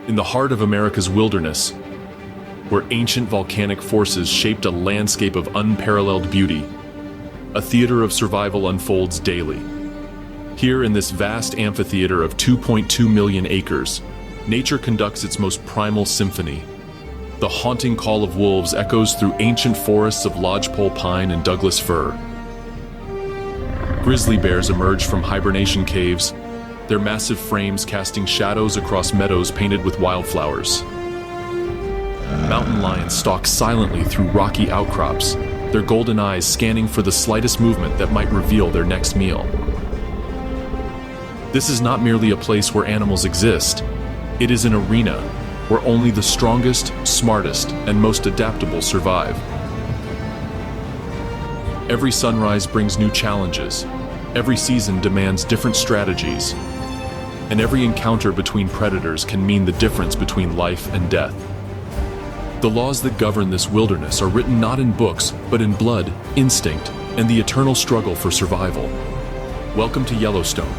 In the heart of America's wilderness, where ancient volcanic forces shaped a landscape of unparalleled beauty, a theater of survival unfolds daily. Here in this vast amphitheater of 2.2 million acres, nature conducts its most primal symphony. The haunting call of wolves echoes through ancient forests of lodgepole pine and Douglas fir. Grizzly bears emerge from hibernation caves, their massive frames casting shadows across meadows painted with wildflowers. Mountain lions stalk silently through rocky outcrops, their golden eyes scanning for the slightest movement that might reveal their next meal. This is not merely a place where animals exist. It is an arena where only the strongest, smartest, and most adaptable survive. Every sunrise brings new challenges. Every season demands different strategies. And every encounter between predators can mean the difference between life and death. The laws that govern this wilderness are written not in books, but in blood, instinct, and the eternal struggle for survival. Welcome to Yellowstone,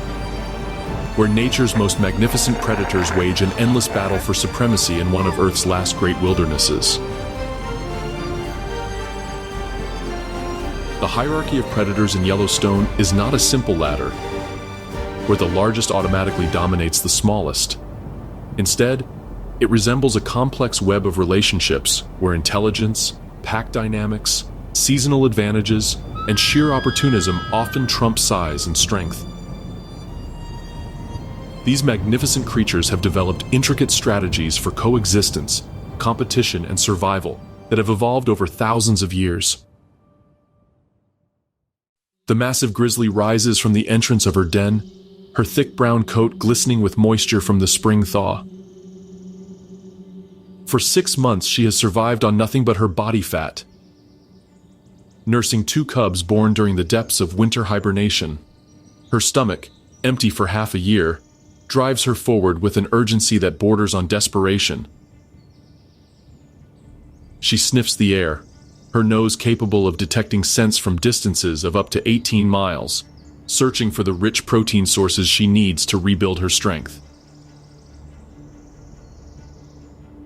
where nature's most magnificent predators wage an endless battle for supremacy in one of Earth's last great wildernesses. The hierarchy of predators in Yellowstone is not a simple ladder, where the largest automatically dominates the smallest. Instead, it resembles a complex web of relationships where intelligence, pack dynamics, seasonal advantages, and sheer opportunism often trump size and strength. These magnificent creatures have developed intricate strategies for coexistence, competition, and survival that have evolved over thousands of years. The massive grizzly rises from the entrance of her den, her thick brown coat glistening with moisture from the spring thaw. For 6 months, she has survived on nothing but her body fat, nursing 2 cubs born during the depths of winter hibernation. Her stomach, empty for half a year, drives her forward with an urgency that borders on desperation. She sniffs the air, her nose capable of detecting scents from distances of up to 18 miles, searching for the rich protein sources she needs to rebuild her strength.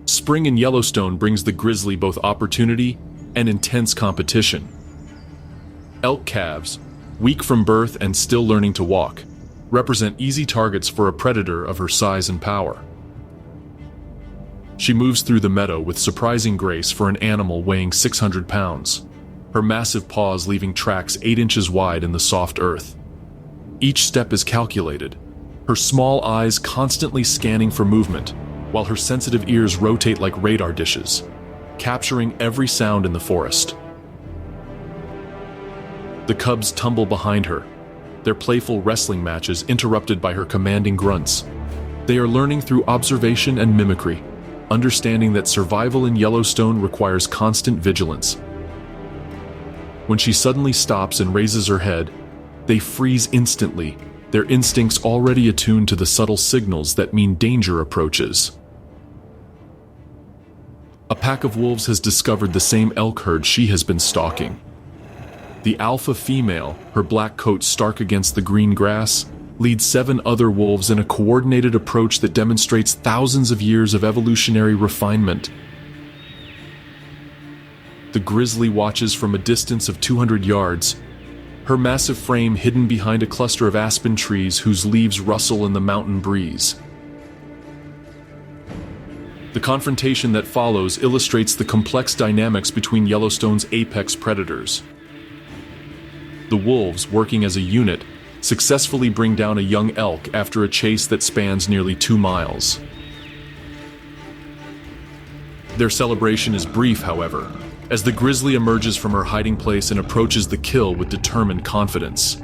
Spring in Yellowstone brings the grizzly both opportunity and intense competition. Elk calves, weak from birth and still learning to walk, represent easy targets for a predator of her size and power. She moves through the meadow with surprising grace for an animal weighing 600 pounds, her massive paws leaving tracks 8 inches wide in the soft earth. Each step is calculated, her small eyes constantly scanning for movement, while her sensitive ears rotate like radar dishes, capturing every sound in the forest. The cubs tumble behind her, their playful wrestling matches interrupted by her commanding grunts. They are learning through observation and mimicry, understanding that survival in Yellowstone requires constant vigilance. When she suddenly stops and raises her head, they freeze instantly, their instincts already attuned to the subtle signals that mean danger approaches. A pack of wolves has discovered the same elk herd she has been stalking. The alpha female, her black coat stark against the green grass, leads 7 other wolves in a coordinated approach that demonstrates thousands of years of evolutionary refinement. The grizzly watches from a distance of 200 yards, her massive frame hidden behind a cluster of aspen trees whose leaves rustle in the mountain breeze. The confrontation that follows illustrates the complex dynamics between Yellowstone's apex predators. The wolves, working as a unit, successfully bring down a young elk after a chase that spans nearly 2 miles. Their celebration is brief, however, as the grizzly emerges from her hiding place and approaches the kill with determined confidence.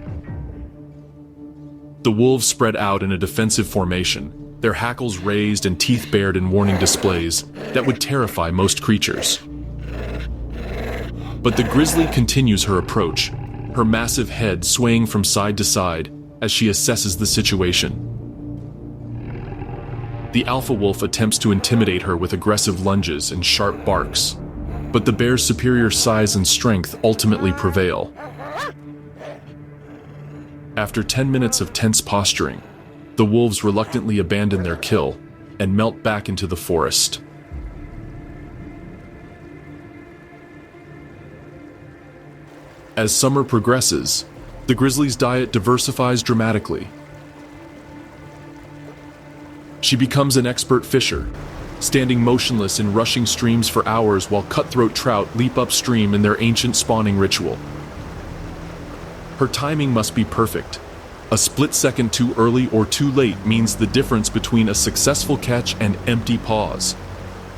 The wolves spread out in a defensive formation, their hackles raised and teeth bared in warning displays that would terrify most creatures. But the grizzly continues her approach, her massive head swaying from side to side as she assesses the situation. The alpha wolf attempts to intimidate her with aggressive lunges and sharp barks, but the bear's superior size and strength ultimately prevail. After 10 minutes of tense posturing, the wolves reluctantly abandon their kill, and melt back into the forest. As summer progresses, the grizzly's diet diversifies dramatically. She becomes an expert fisher, standing motionless in rushing streams for hours while cutthroat trout leap upstream in their ancient spawning ritual. Her timing must be perfect. A split second too early or too late means the difference between a successful catch and empty pause.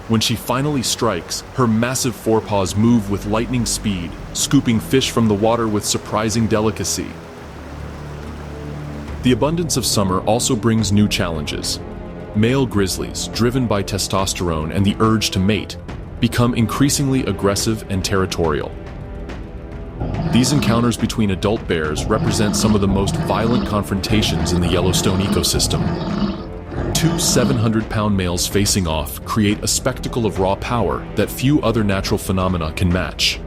When she finally strikes, her massive forepaws move with lightning speed, scooping fish from the water with surprising delicacy. The abundance of summer also brings new challenges. Male grizzlies, driven by testosterone and the urge to mate, become increasingly aggressive and territorial. These encounters between adult bears represent some of the most violent confrontations in the Yellowstone ecosystem. Two 700-pound males facing off create a spectacle of raw power that few other natural phenomena can match.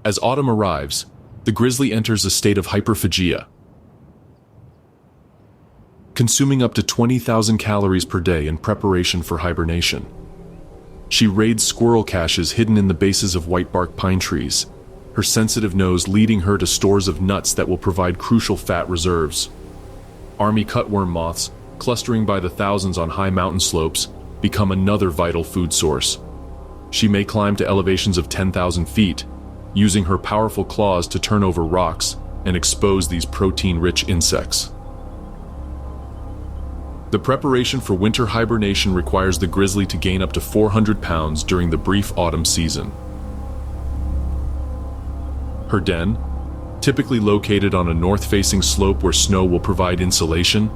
As autumn arrives, the grizzly enters a state of hyperphagia, consuming up to 20,000 calories per day in preparation for hibernation. She raids squirrel caches hidden in the bases of whitebark pine trees, her sensitive nose leading her to stores of nuts that will provide crucial fat reserves. Army cutworm moths, clustering by the thousands on high mountain slopes, become another vital food source. She may climb to elevations of 10,000 feet, using her powerful claws to turn over rocks and expose these protein-rich insects. The preparation for winter hibernation requires the grizzly to gain up to 400 pounds during the brief autumn season. Her den, typically located on a north-facing slope where snow will provide insulation,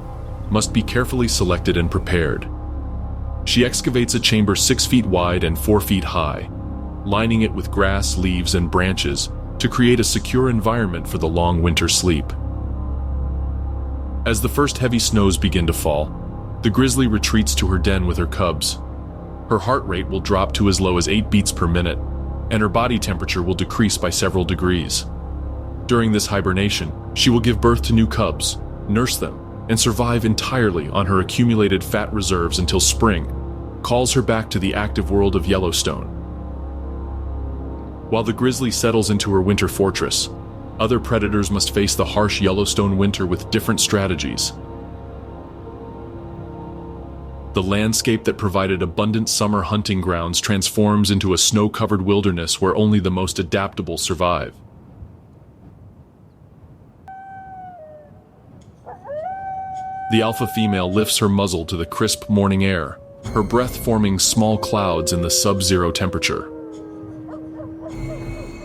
must be carefully selected and prepared. She excavates a chamber 6 feet wide and 4 feet high, lining it with grass, leaves, and branches to create a secure environment for the long winter sleep. As the first heavy snows begin to fall, the grizzly retreats to her den with her cubs. Her heart rate will drop to as low as 8 beats per minute, and her body temperature will decrease by several degrees. During this hibernation, she will give birth to new cubs, nurse them, and survive entirely on her accumulated fat reserves until spring calls her back to the active world of Yellowstone. While the grizzly settles into her winter fortress, other predators must face the harsh Yellowstone winter with different strategies. The landscape that provided abundant summer hunting grounds transforms into a snow-covered wilderness where only the most adaptable survive. The alpha female lifts her muzzle to the crisp morning air, her breath forming small clouds in the sub-zero temperature.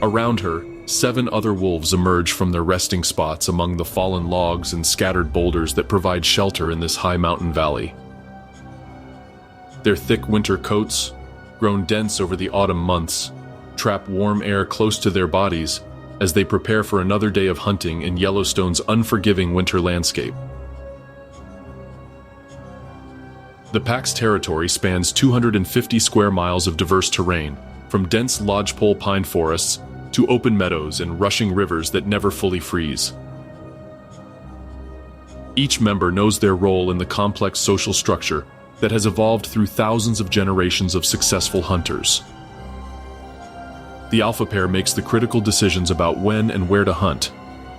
Around her, 7 other wolves emerge from their resting spots among the fallen logs and scattered boulders that provide shelter in this high mountain valley. Their thick winter coats, grown dense over the autumn months, trap warm air close to their bodies as they prepare for another day of hunting in Yellowstone's unforgiving winter landscape. The pack's territory spans 250 square miles of diverse terrain, from dense lodgepole pine forests to open meadows and rushing rivers that never fully freeze. Each member knows their role in the complex social structure that has evolved through thousands of generations of successful hunters. The alpha pair makes the critical decisions about when and where to hunt,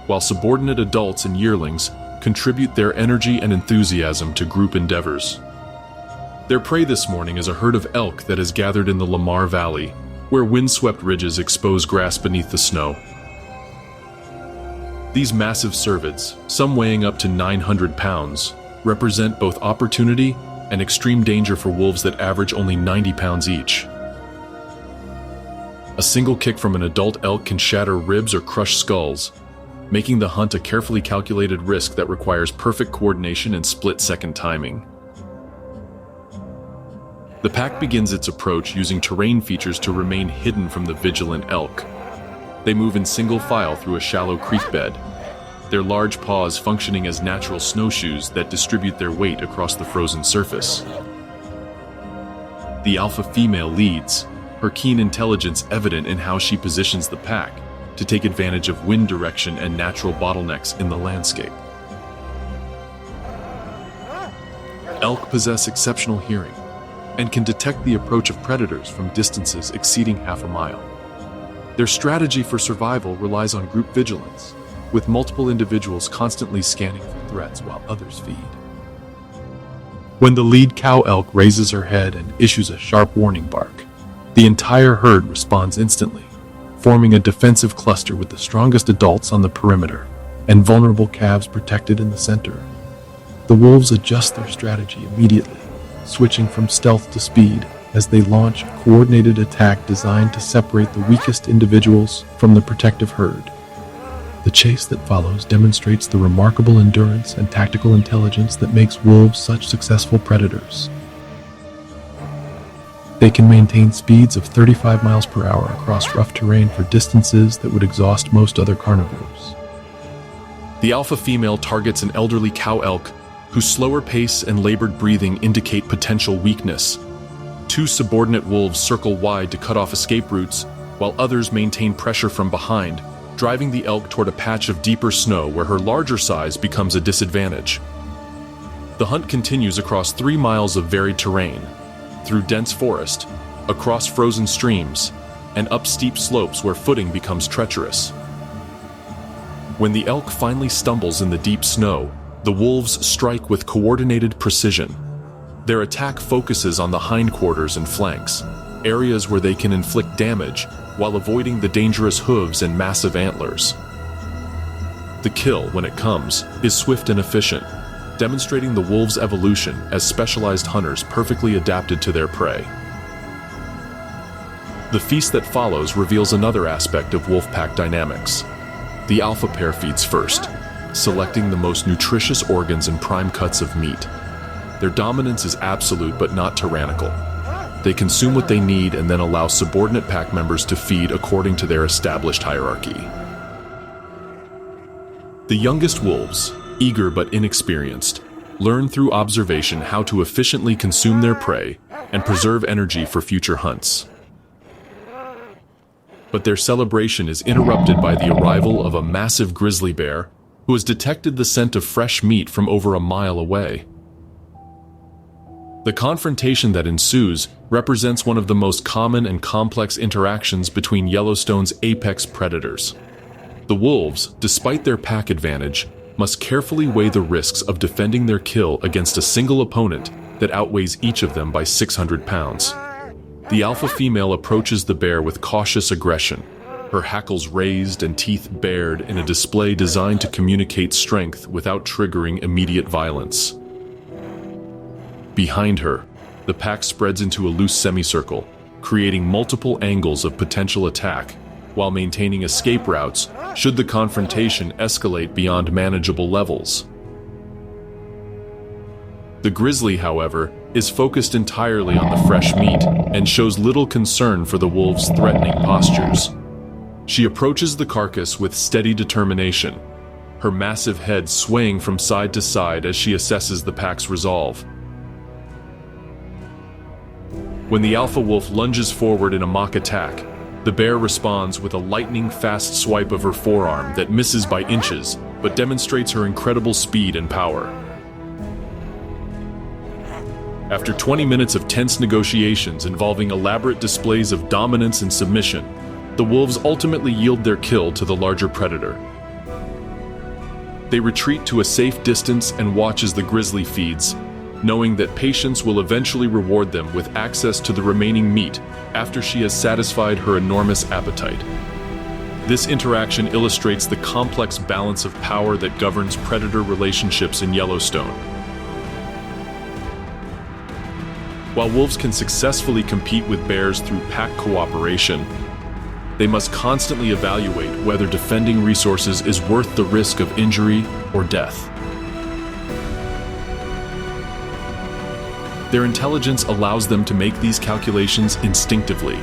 while subordinate adults and yearlings contribute their energy and enthusiasm to group endeavors. Their prey this morning is a herd of elk that has gathered in the Lamar Valley, where windswept ridges expose grass beneath the snow. These massive cervids, some weighing up to 900 pounds, represent both opportunity and extreme danger for wolves that average only 90 pounds each. A single kick from an adult elk can shatter ribs or crush skulls, making the hunt a carefully calculated risk that requires perfect coordination and split-second timing. The pack begins its approach using terrain features to remain hidden from the vigilant elk. They move in single file through a shallow creek bed, their large paws functioning as natural snowshoes that distribute their weight across the frozen surface. The alpha female leads, her keen intelligence evident in how she positions the pack to take advantage of wind direction and natural bottlenecks in the landscape. Elk possess exceptional hearing and can detect the approach of predators from distances exceeding half a mile. Their strategy for survival relies on group vigilance, with multiple individuals constantly scanning for threats while others feed. When the lead cow elk raises her head and issues a sharp warning bark, the entire herd responds instantly, forming a defensive cluster with the strongest adults on the perimeter and vulnerable calves protected in the center. The wolves adjust their strategy immediately, switching from stealth to speed as they launch a coordinated attack designed to separate the weakest individuals from the protective herd. The chase that follows demonstrates the remarkable endurance and tactical intelligence that makes wolves such successful predators. They can maintain speeds of 35 miles per hour across rough terrain for distances that would exhaust most other carnivores. The alpha female targets an elderly cow elk whose slower pace and labored breathing indicate potential weakness. Two subordinate wolves circle wide to cut off escape routes, while others maintain pressure from behind, driving the elk toward a patch of deeper snow where her larger size becomes a disadvantage. The hunt continues across 3 miles of varied terrain, through dense forest, across frozen streams, and up steep slopes where footing becomes treacherous. When the elk finally stumbles in the deep snow, the wolves strike with coordinated precision. Their attack focuses on the hindquarters and flanks, areas where they can inflict damage while avoiding the dangerous hooves and massive antlers. The kill, when it comes, is swift and efficient, demonstrating the wolves' evolution as specialized hunters perfectly adapted to their prey. The feast that follows reveals another aspect of wolf pack dynamics. The alpha pair feeds first, selecting the most nutritious organs and prime cuts of meat. Their dominance is absolute but not tyrannical. They consume what they need and then allow subordinate pack members to feed according to their established hierarchy. The youngest wolves, eager but inexperienced, learn through observation how to efficiently consume their prey and preserve energy for future hunts. But their celebration is interrupted by the arrival of a massive grizzly bear who has detected the scent of fresh meat from over a mile away. The confrontation that ensues represents one of the most common and complex interactions between Yellowstone's apex predators. The wolves, despite their pack advantage, must carefully weigh the risks of defending their kill against a single opponent that outweighs each of them by 600 pounds. The alpha female approaches the bear with cautious aggression, her hackles raised and teeth bared in a display designed to communicate strength without triggering immediate violence. Behind her, the pack spreads into a loose semicircle, creating multiple angles of potential attack, while maintaining escape routes should the confrontation escalate beyond manageable levels. The grizzly, however, is focused entirely on the fresh meat and shows little concern for the wolves' threatening postures. She approaches the carcass with steady determination, her massive head swaying from side to side as she assesses the pack's resolve. When the alpha wolf lunges forward in a mock attack, the bear responds with a lightning-fast swipe of her forearm that misses by inches, but demonstrates her incredible speed and power. After 20 minutes of tense negotiations involving elaborate displays of dominance and submission, the wolves ultimately yield their kill to the larger predator. They retreat to a safe distance and watch as the grizzly feeds, knowing that patience will eventually reward them with access to the remaining meat after she has satisfied her enormous appetite. This interaction illustrates the complex balance of power that governs predator relationships in Yellowstone. While wolves can successfully compete with bears through pack cooperation, they must constantly evaluate whether defending resources is worth the risk of injury or death. Their intelligence allows them to make these calculations instinctively,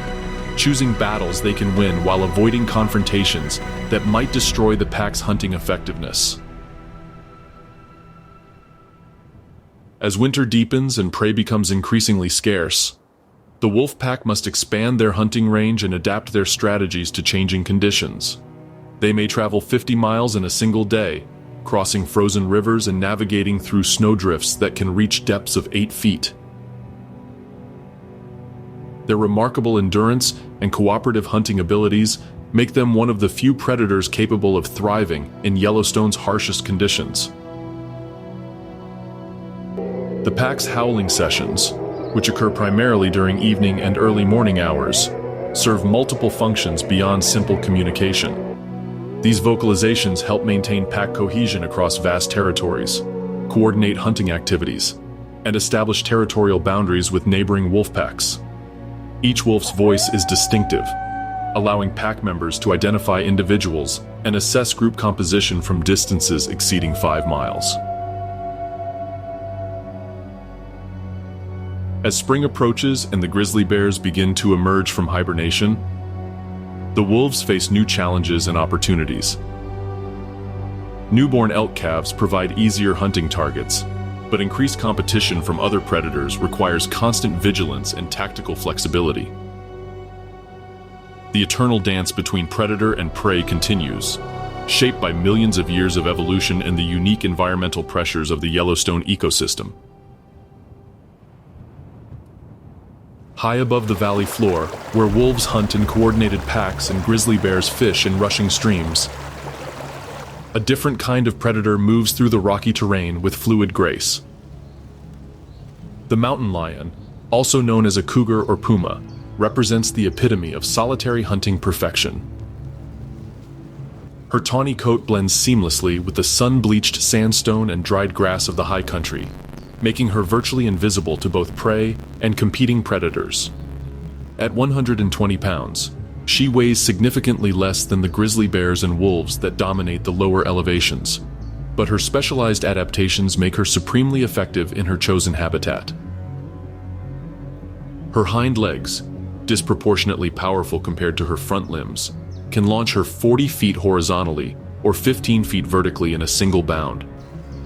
choosing battles they can win while avoiding confrontations that might destroy the pack's hunting effectiveness. As winter deepens and prey becomes increasingly scarce, the wolf pack must expand their hunting range and adapt their strategies to changing conditions. They may travel 50 miles in a single day, crossing frozen rivers and navigating through snowdrifts that can reach depths of 8 feet. Their remarkable endurance and cooperative hunting abilities make them one of the few predators capable of thriving in Yellowstone's harshest conditions. The pack's howling sessions, which occur primarily during evening and early morning hours, serve multiple functions beyond simple communication. These vocalizations help maintain pack cohesion across vast territories, coordinate hunting activities, and establish territorial boundaries with neighboring wolf packs. Each wolf's voice is distinctive, allowing pack members to identify individuals and assess group composition from distances exceeding 5 miles. As spring approaches and the grizzly bears begin to emerge from hibernation, the wolves face new challenges and opportunities. Newborn elk calves provide easier hunting targets, but increased competition from other predators requires constant vigilance and tactical flexibility. The eternal dance between predator and prey continues, shaped by millions of years of evolution and the unique environmental pressures of the Yellowstone ecosystem. High above the valley floor, where wolves hunt in coordinated packs and grizzly bears fish in rushing streams, a different kind of predator moves through the rocky terrain with fluid grace. The mountain lion, also known as a cougar or puma, represents the epitome of solitary hunting perfection. Her tawny coat blends seamlessly with the sun-bleached sandstone and dried grass of the high country, making her virtually invisible to both prey and competing predators. At 120 pounds, she weighs significantly less than the grizzly bears and wolves that dominate the lower elevations, but her specialized adaptations make her supremely effective in her chosen habitat. Her hind legs, disproportionately powerful compared to her front limbs, can launch her 40 feet horizontally or 15 feet vertically in a single bound.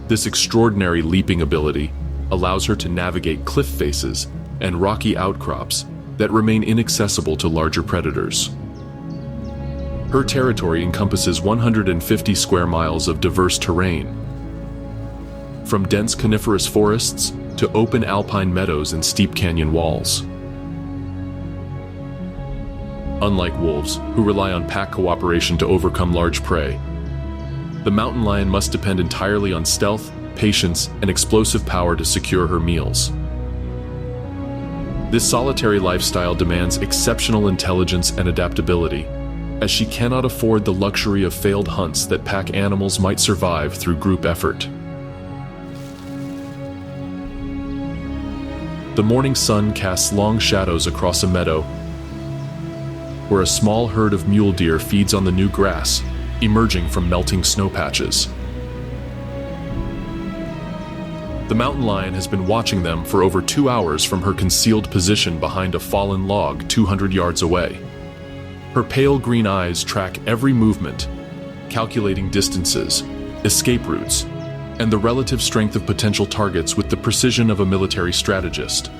This extraordinary leaping ability allows her to navigate cliff faces and rocky outcrops that remain inaccessible to larger predators. Her territory encompasses 150 square miles of diverse terrain, from dense coniferous forests to open alpine meadows and steep canyon walls. Unlike wolves, who rely on pack cooperation to overcome large prey, the mountain lion must depend entirely on stealth, patience, and explosive power to secure her meals. This solitary lifestyle demands exceptional intelligence and adaptability, as she cannot afford the luxury of failed hunts that pack animals might survive through group effort. The morning sun casts long shadows across a meadow, where a small herd of mule deer feeds on the new grass, emerging from melting snow patches. The mountain lion has been watching them for over 2 hours from her concealed position behind a fallen log 200 yards away. Her pale green eyes track every movement, calculating distances, escape routes, and the relative strength of potential targets with the precision of a military strategist.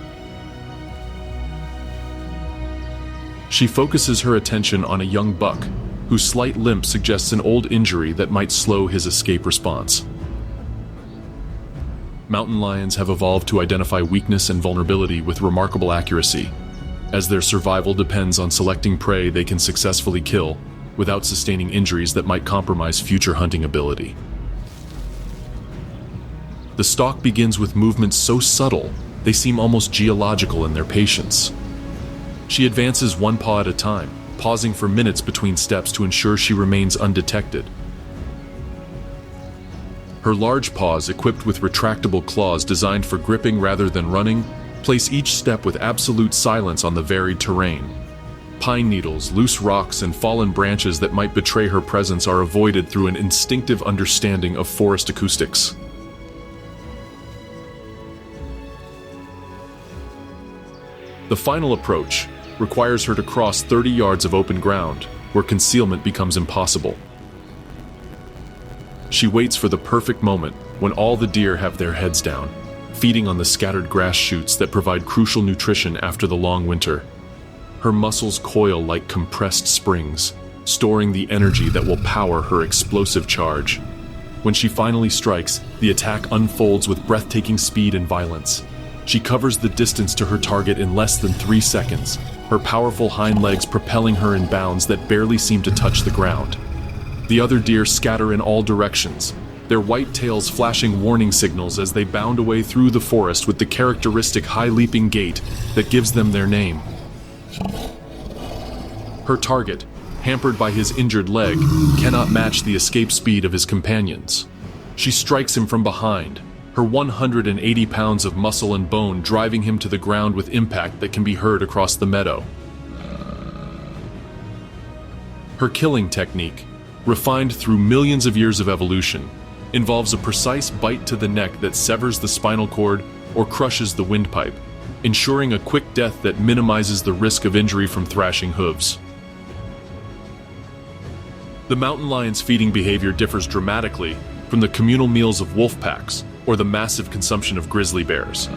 She focuses her attention on a young buck, whose slight limp suggests an old injury that might slow his escape response. Mountain lions have evolved to identify weakness and vulnerability with remarkable accuracy, as their survival depends on selecting prey they can successfully kill without sustaining injuries that might compromise future hunting ability. The stalk begins with movements so subtle they seem almost geological in their patience. She advances one paw at a time, pausing for minutes between steps to ensure she remains undetected. Her large paws, equipped with retractable claws designed for gripping rather than running, place each step with absolute silence on the varied terrain. Pine needles, loose rocks, and fallen branches that might betray her presence are avoided through an instinctive understanding of forest acoustics. The final approach requires her to cross 30 yards of open ground, where concealment becomes impossible. She waits for the perfect moment when all the deer have their heads down, feeding on the scattered grass shoots that provide crucial nutrition after the long winter. Her muscles coil like compressed springs, storing the energy that will power her explosive charge. When she finally strikes, the attack unfolds with breathtaking speed and violence. She covers the distance to her target in less than 3 seconds, her powerful hind legs propelling her in bounds that barely seem to touch the ground. The other deer scatter in all directions, their white tails flashing warning signals as they bound away through the forest with the characteristic high-leaping gait that gives them their name. Her target, hampered by his injured leg, cannot match the escape speed of his companions. She strikes him from behind, her 180 pounds of muscle and bone driving him to the ground with impact that can be heard across the meadow. Her killing technique, refined through millions of years of evolution, involves a precise bite to the neck that severs the spinal cord or crushes the windpipe, ensuring a quick death that minimizes the risk of injury from thrashing hooves. The mountain lion's feeding behavior differs dramatically from the communal meals of wolf packs or the massive consumption of grizzly bears.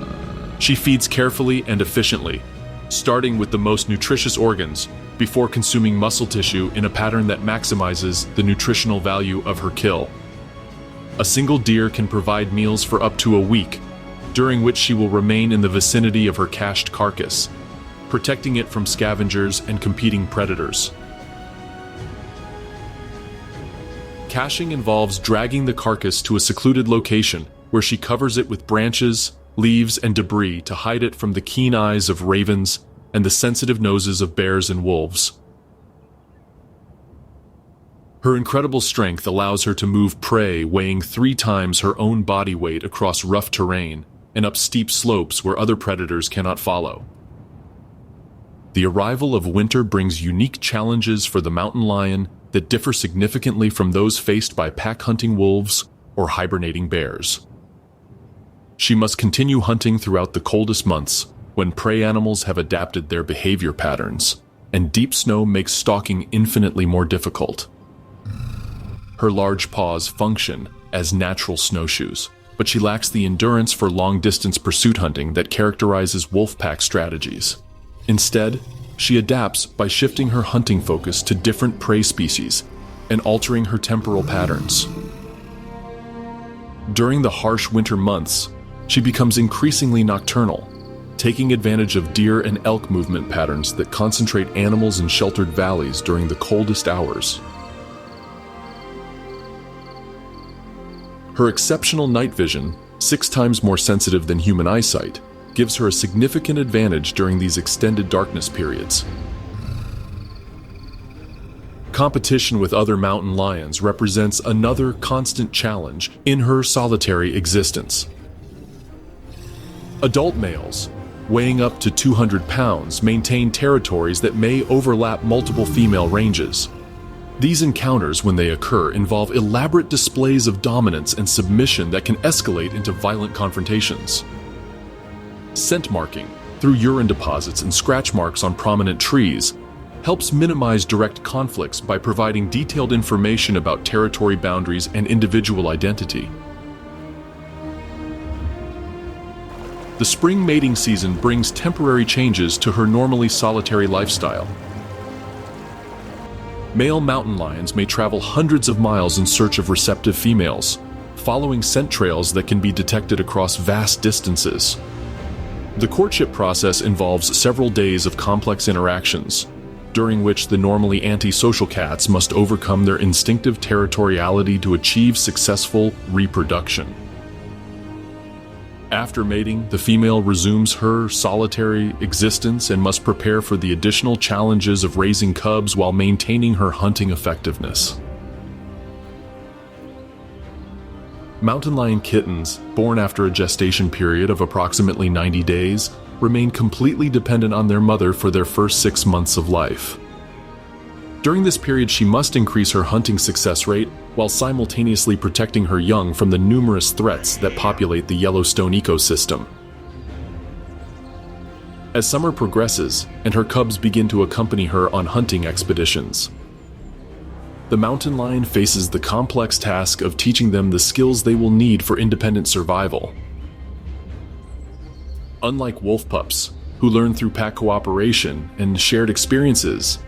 She feeds carefully and efficiently, starting with the most nutritious organs before consuming muscle tissue in a pattern that maximizes the nutritional value of her kill. A single deer can provide meals for up to a week, during which she will remain in the vicinity of her cached carcass, protecting it from scavengers and competing predators. Caching involves dragging the carcass to a secluded location where she covers it with branches, leaves, and debris to hide it from the keen eyes of ravens and the sensitive noses of bears and wolves. Her incredible strength allows her to move prey weighing 3 times her own body weight across rough terrain and up steep slopes where other predators cannot follow. The arrival of winter brings unique challenges for the mountain lion that differ significantly from those faced by pack-hunting wolves or hibernating bears. She must continue hunting throughout the coldest months when prey animals have adapted their behavior patterns, and deep snow makes stalking infinitely more difficult. Her large paws function as natural snowshoes, but she lacks the endurance for long-distance pursuit hunting that characterizes wolf pack strategies. Instead, she adapts by shifting her hunting focus to different prey species and altering her temporal patterns. During the harsh winter months, she becomes increasingly nocturnal, taking advantage of deer and elk movement patterns that concentrate animals in sheltered valleys during the coldest hours. Her exceptional night vision, 6 times more sensitive than human eyesight, gives her a significant advantage during these extended darkness periods. Competition with other mountain lions represents another constant challenge in her solitary existence. Adult males, weighing up to 200 pounds, maintain territories that may overlap multiple female ranges. These encounters, when they occur, involve elaborate displays of dominance and submission that can escalate into violent confrontations. Scent marking, through urine deposits and scratch marks on prominent trees, helps minimize direct conflicts by providing detailed information about territory boundaries and individual identity. The spring mating season brings temporary changes to her normally solitary lifestyle. Male mountain lions may travel hundreds of miles in search of receptive females, following scent trails that can be detected across vast distances. The courtship process involves several days of complex interactions, during which the normally antisocial cats must overcome their instinctive territoriality to achieve successful reproduction. After mating, the female resumes her solitary existence and must prepare for the additional challenges of raising cubs while maintaining her hunting effectiveness. Mountain lion kittens, born after a gestation period of approximately 90 days, remain completely dependent on their mother for their first 6 months of life. During this period, she must increase her hunting success rate while simultaneously protecting her young from the numerous threats that populate the Yellowstone ecosystem. As summer progresses and her cubs begin to accompany her on hunting expeditions, the mountain lion faces the complex task of teaching them the skills they will need for independent survival. Unlike wolf pups, who learn through pack cooperation and shared experiences,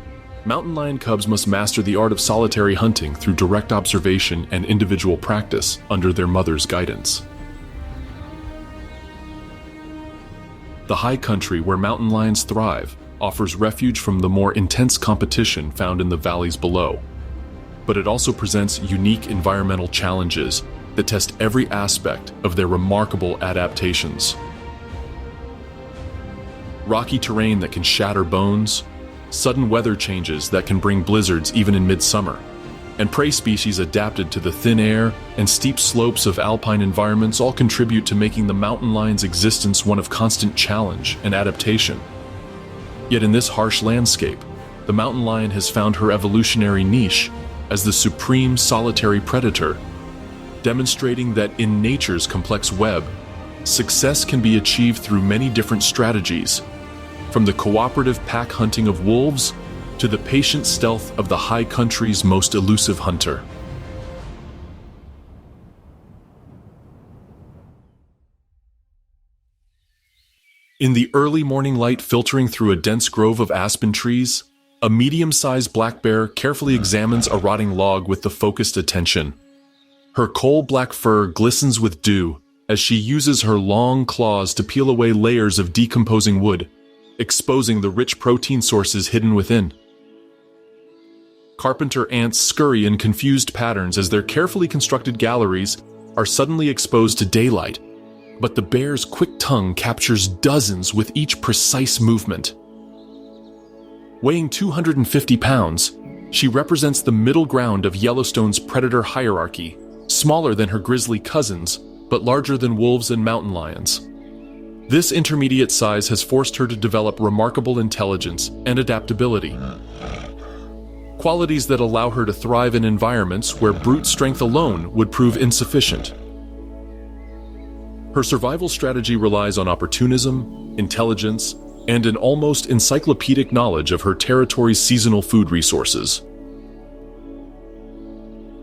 Mountain lion cubs must master the art of solitary hunting through direct observation and individual practice under their mother's guidance. The high country where mountain lions thrive offers refuge from the more intense competition found in the valleys below, but it also presents unique environmental challenges that test every aspect of their remarkable adaptations. Rocky terrain that can shatter bones, sudden weather changes that can bring blizzards even in midsummer, and prey species adapted to the thin air and steep slopes of alpine environments all contribute to making the mountain lion's existence one of constant challenge and adaptation. Yet in this harsh landscape, the mountain lion has found her evolutionary niche as the supreme solitary predator, demonstrating that in nature's complex web, success can be achieved through many different strategies, from the cooperative pack hunting of wolves to the patient stealth of the high country's most elusive hunter. In the early morning light filtering through a dense grove of aspen trees, a medium-sized black bear carefully examines a rotting log with the focused attention. Her coal-black fur glistens with dew as she uses her long claws to peel away layers of decomposing wood, exposing the rich protein sources hidden within. Carpenter ants scurry in confused patterns as their carefully constructed galleries are suddenly exposed to daylight, but the bear's quick tongue captures dozens with each precise movement. Weighing 250 pounds, she represents the middle ground of Yellowstone's predator hierarchy, smaller than her grizzly cousins, but larger than wolves and mountain lions. This intermediate size has forced her to develop remarkable intelligence and adaptability, qualities that allow her to thrive in environments where brute strength alone would prove insufficient. Her survival strategy relies on opportunism, intelligence, and an almost encyclopedic knowledge of her territory's seasonal food resources.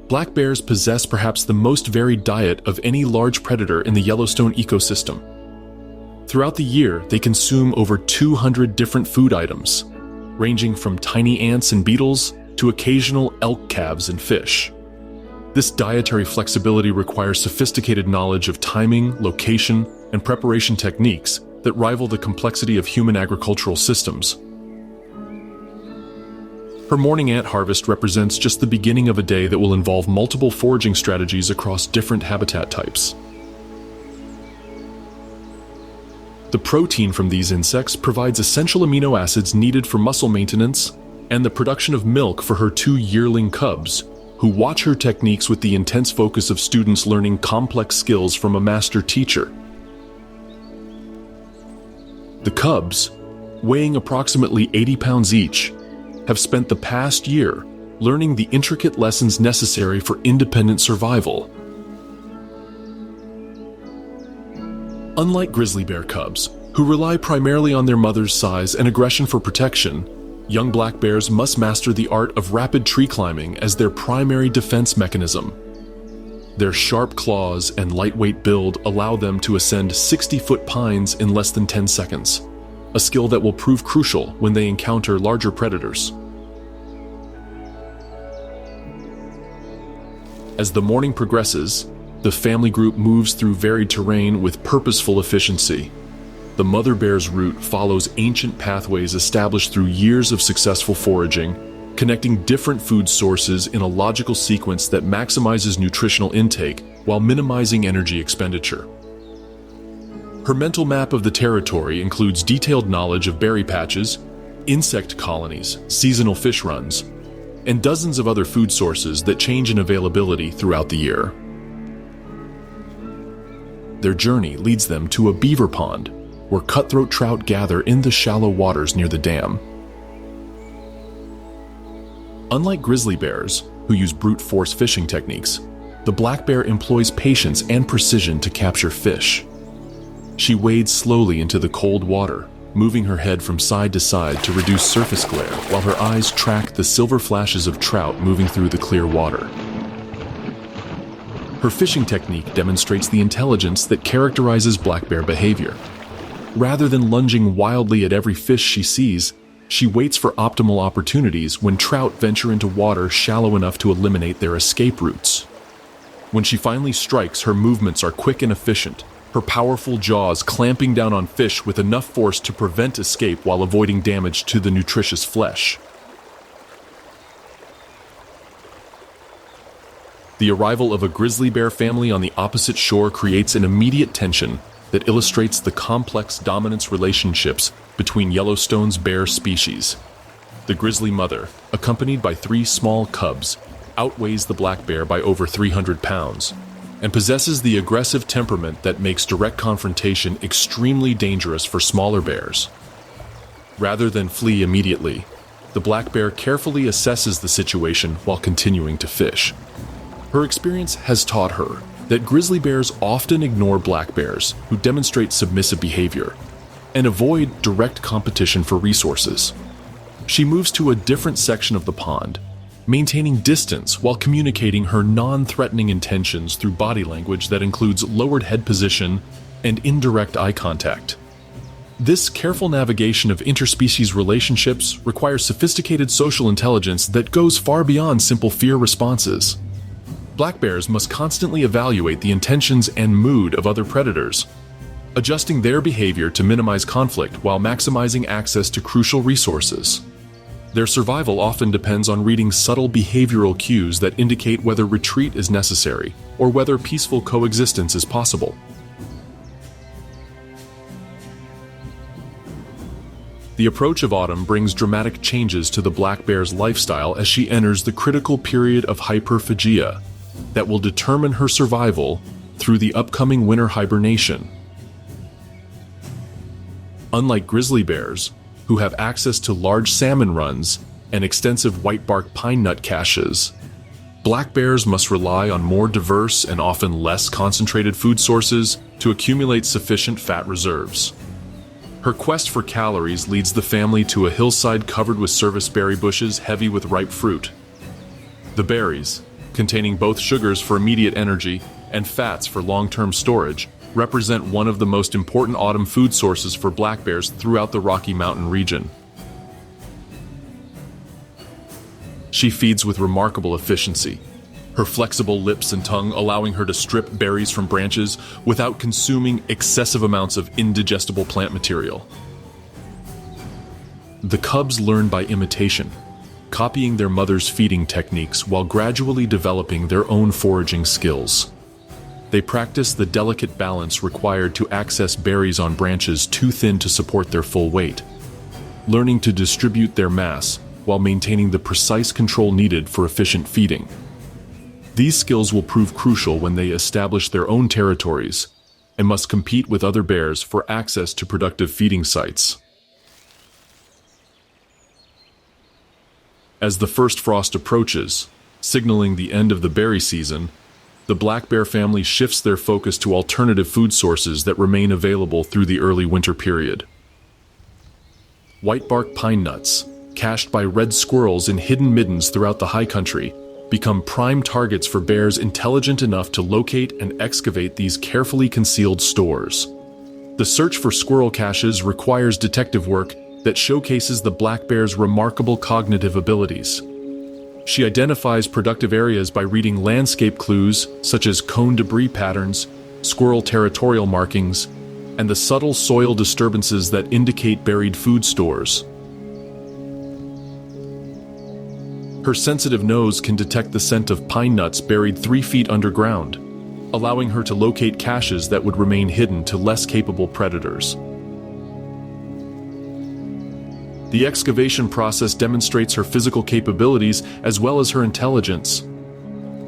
Black bears possess perhaps the most varied diet of any large predator in the Yellowstone ecosystem. Throughout the year, they consume over 200 different food items, ranging from tiny ants and beetles to occasional elk calves and fish. This dietary flexibility requires sophisticated knowledge of timing, location, and preparation techniques that rival the complexity of human agricultural systems. Her morning ant harvest represents just the beginning of a day that will involve multiple foraging strategies across different habitat types. The protein from these insects provides essential amino acids needed for muscle maintenance and the production of milk for her 2 yearling cubs, who watch her techniques with the intense focus of students learning complex skills from a master teacher. The cubs, weighing approximately 80 pounds each, have spent the past year learning the intricate lessons necessary for independent survival. Unlike grizzly bear cubs, who rely primarily on their mother's size and aggression for protection, young black bears must master the art of rapid tree climbing as their primary defense mechanism. Their sharp claws and lightweight build allow them to ascend 60-foot pines in less than 10 seconds, a skill that will prove crucial when they encounter larger predators. As the morning progresses, the family group moves through varied terrain with purposeful efficiency. The mother bear's route follows ancient pathways established through years of successful foraging, connecting different food sources in a logical sequence that maximizes nutritional intake while minimizing energy expenditure. Her mental map of the territory includes detailed knowledge of berry patches, insect colonies, seasonal fish runs, and dozens of other food sources that change in availability throughout the year. Their journey leads them to a beaver pond, where cutthroat trout gather in the shallow waters near the dam. Unlike grizzly bears, who use brute force fishing techniques, the black bear employs patience and precision to capture fish. She wades slowly into the cold water, moving her head from side to side to reduce surface glare while her eyes track the silver flashes of trout moving through the clear water. Her fishing technique demonstrates the intelligence that characterizes black bear behavior. Rather than lunging wildly at every fish she sees, She waits for optimal opportunities when trout venture into water shallow enough to eliminate their escape routes. When she finally strikes, her movements are quick and efficient, her powerful jaws clamping down on fish with enough force to prevent escape while avoiding damage to the nutritious flesh. The arrival of a grizzly bear family on the opposite shore creates an immediate tension that illustrates the complex dominance relationships between Yellowstone's bear species. The grizzly mother, accompanied by 3 small cubs, outweighs the black bear by over 300 pounds, and possesses the aggressive temperament that makes direct confrontation extremely dangerous for smaller bears. Rather than flee immediately, the black bear carefully assesses the situation while continuing to fish. Her experience has taught her that grizzly bears often ignore black bears who demonstrate submissive behavior and avoid direct competition for resources. She moves to a different section of the pond, maintaining distance while communicating her non-threatening intentions through body language that includes lowered head position and indirect eye contact. This careful navigation of interspecies relationships requires sophisticated social intelligence that goes far beyond simple fear responses. Black bears must constantly evaluate the intentions and mood of other predators, adjusting their behavior to minimize conflict while maximizing access to crucial resources. Their survival often depends on reading subtle behavioral cues that indicate whether retreat is necessary or whether peaceful coexistence is possible. The approach of autumn brings dramatic changes to the black bear's lifestyle as she enters the critical period of hyperphagia that will determine her survival through the upcoming winter hibernation. Unlike grizzly bears, who have access to large salmon runs and extensive white bark pine nut caches, black bears must rely on more diverse and often less concentrated food sources to accumulate sufficient fat reserves. Her quest for calories leads the family to a hillside covered with service berry bushes heavy with ripe fruit. The berries, containing both sugars for immediate energy and fats for long-term storage, represent one of the most important autumn food sources for black bears throughout the Rocky Mountain region. She feeds with remarkable efficiency, her flexible lips and tongue allowing her to strip berries from branches without consuming excessive amounts of indigestible plant material. The cubs learn by imitation, copying their mother's feeding techniques while gradually developing their own foraging skills. They practice the delicate balance required to access berries on branches too thin to support their full weight, learning to distribute their mass while maintaining the precise control needed for efficient feeding. These skills will prove crucial when they establish their own territories and must compete with other bears for access to productive feeding sites. As the first frost approaches, signaling the end of the berry season, the black bear family shifts their focus to alternative food sources that remain available through the early winter period. White bark pine nuts, cached by red squirrels in hidden middens throughout the high country, become prime targets for bears intelligent enough to locate and excavate these carefully concealed stores. The search for squirrel caches requires detective work that showcases the black bear's remarkable cognitive abilities. She identifies productive areas by reading landscape clues such as cone debris patterns, squirrel territorial markings, and the subtle soil disturbances that indicate buried food stores. Her sensitive nose can detect the scent of pine nuts buried 3 feet underground, allowing her to locate caches that would remain hidden to less capable predators. The excavation process demonstrates her physical capabilities as well as her intelligence.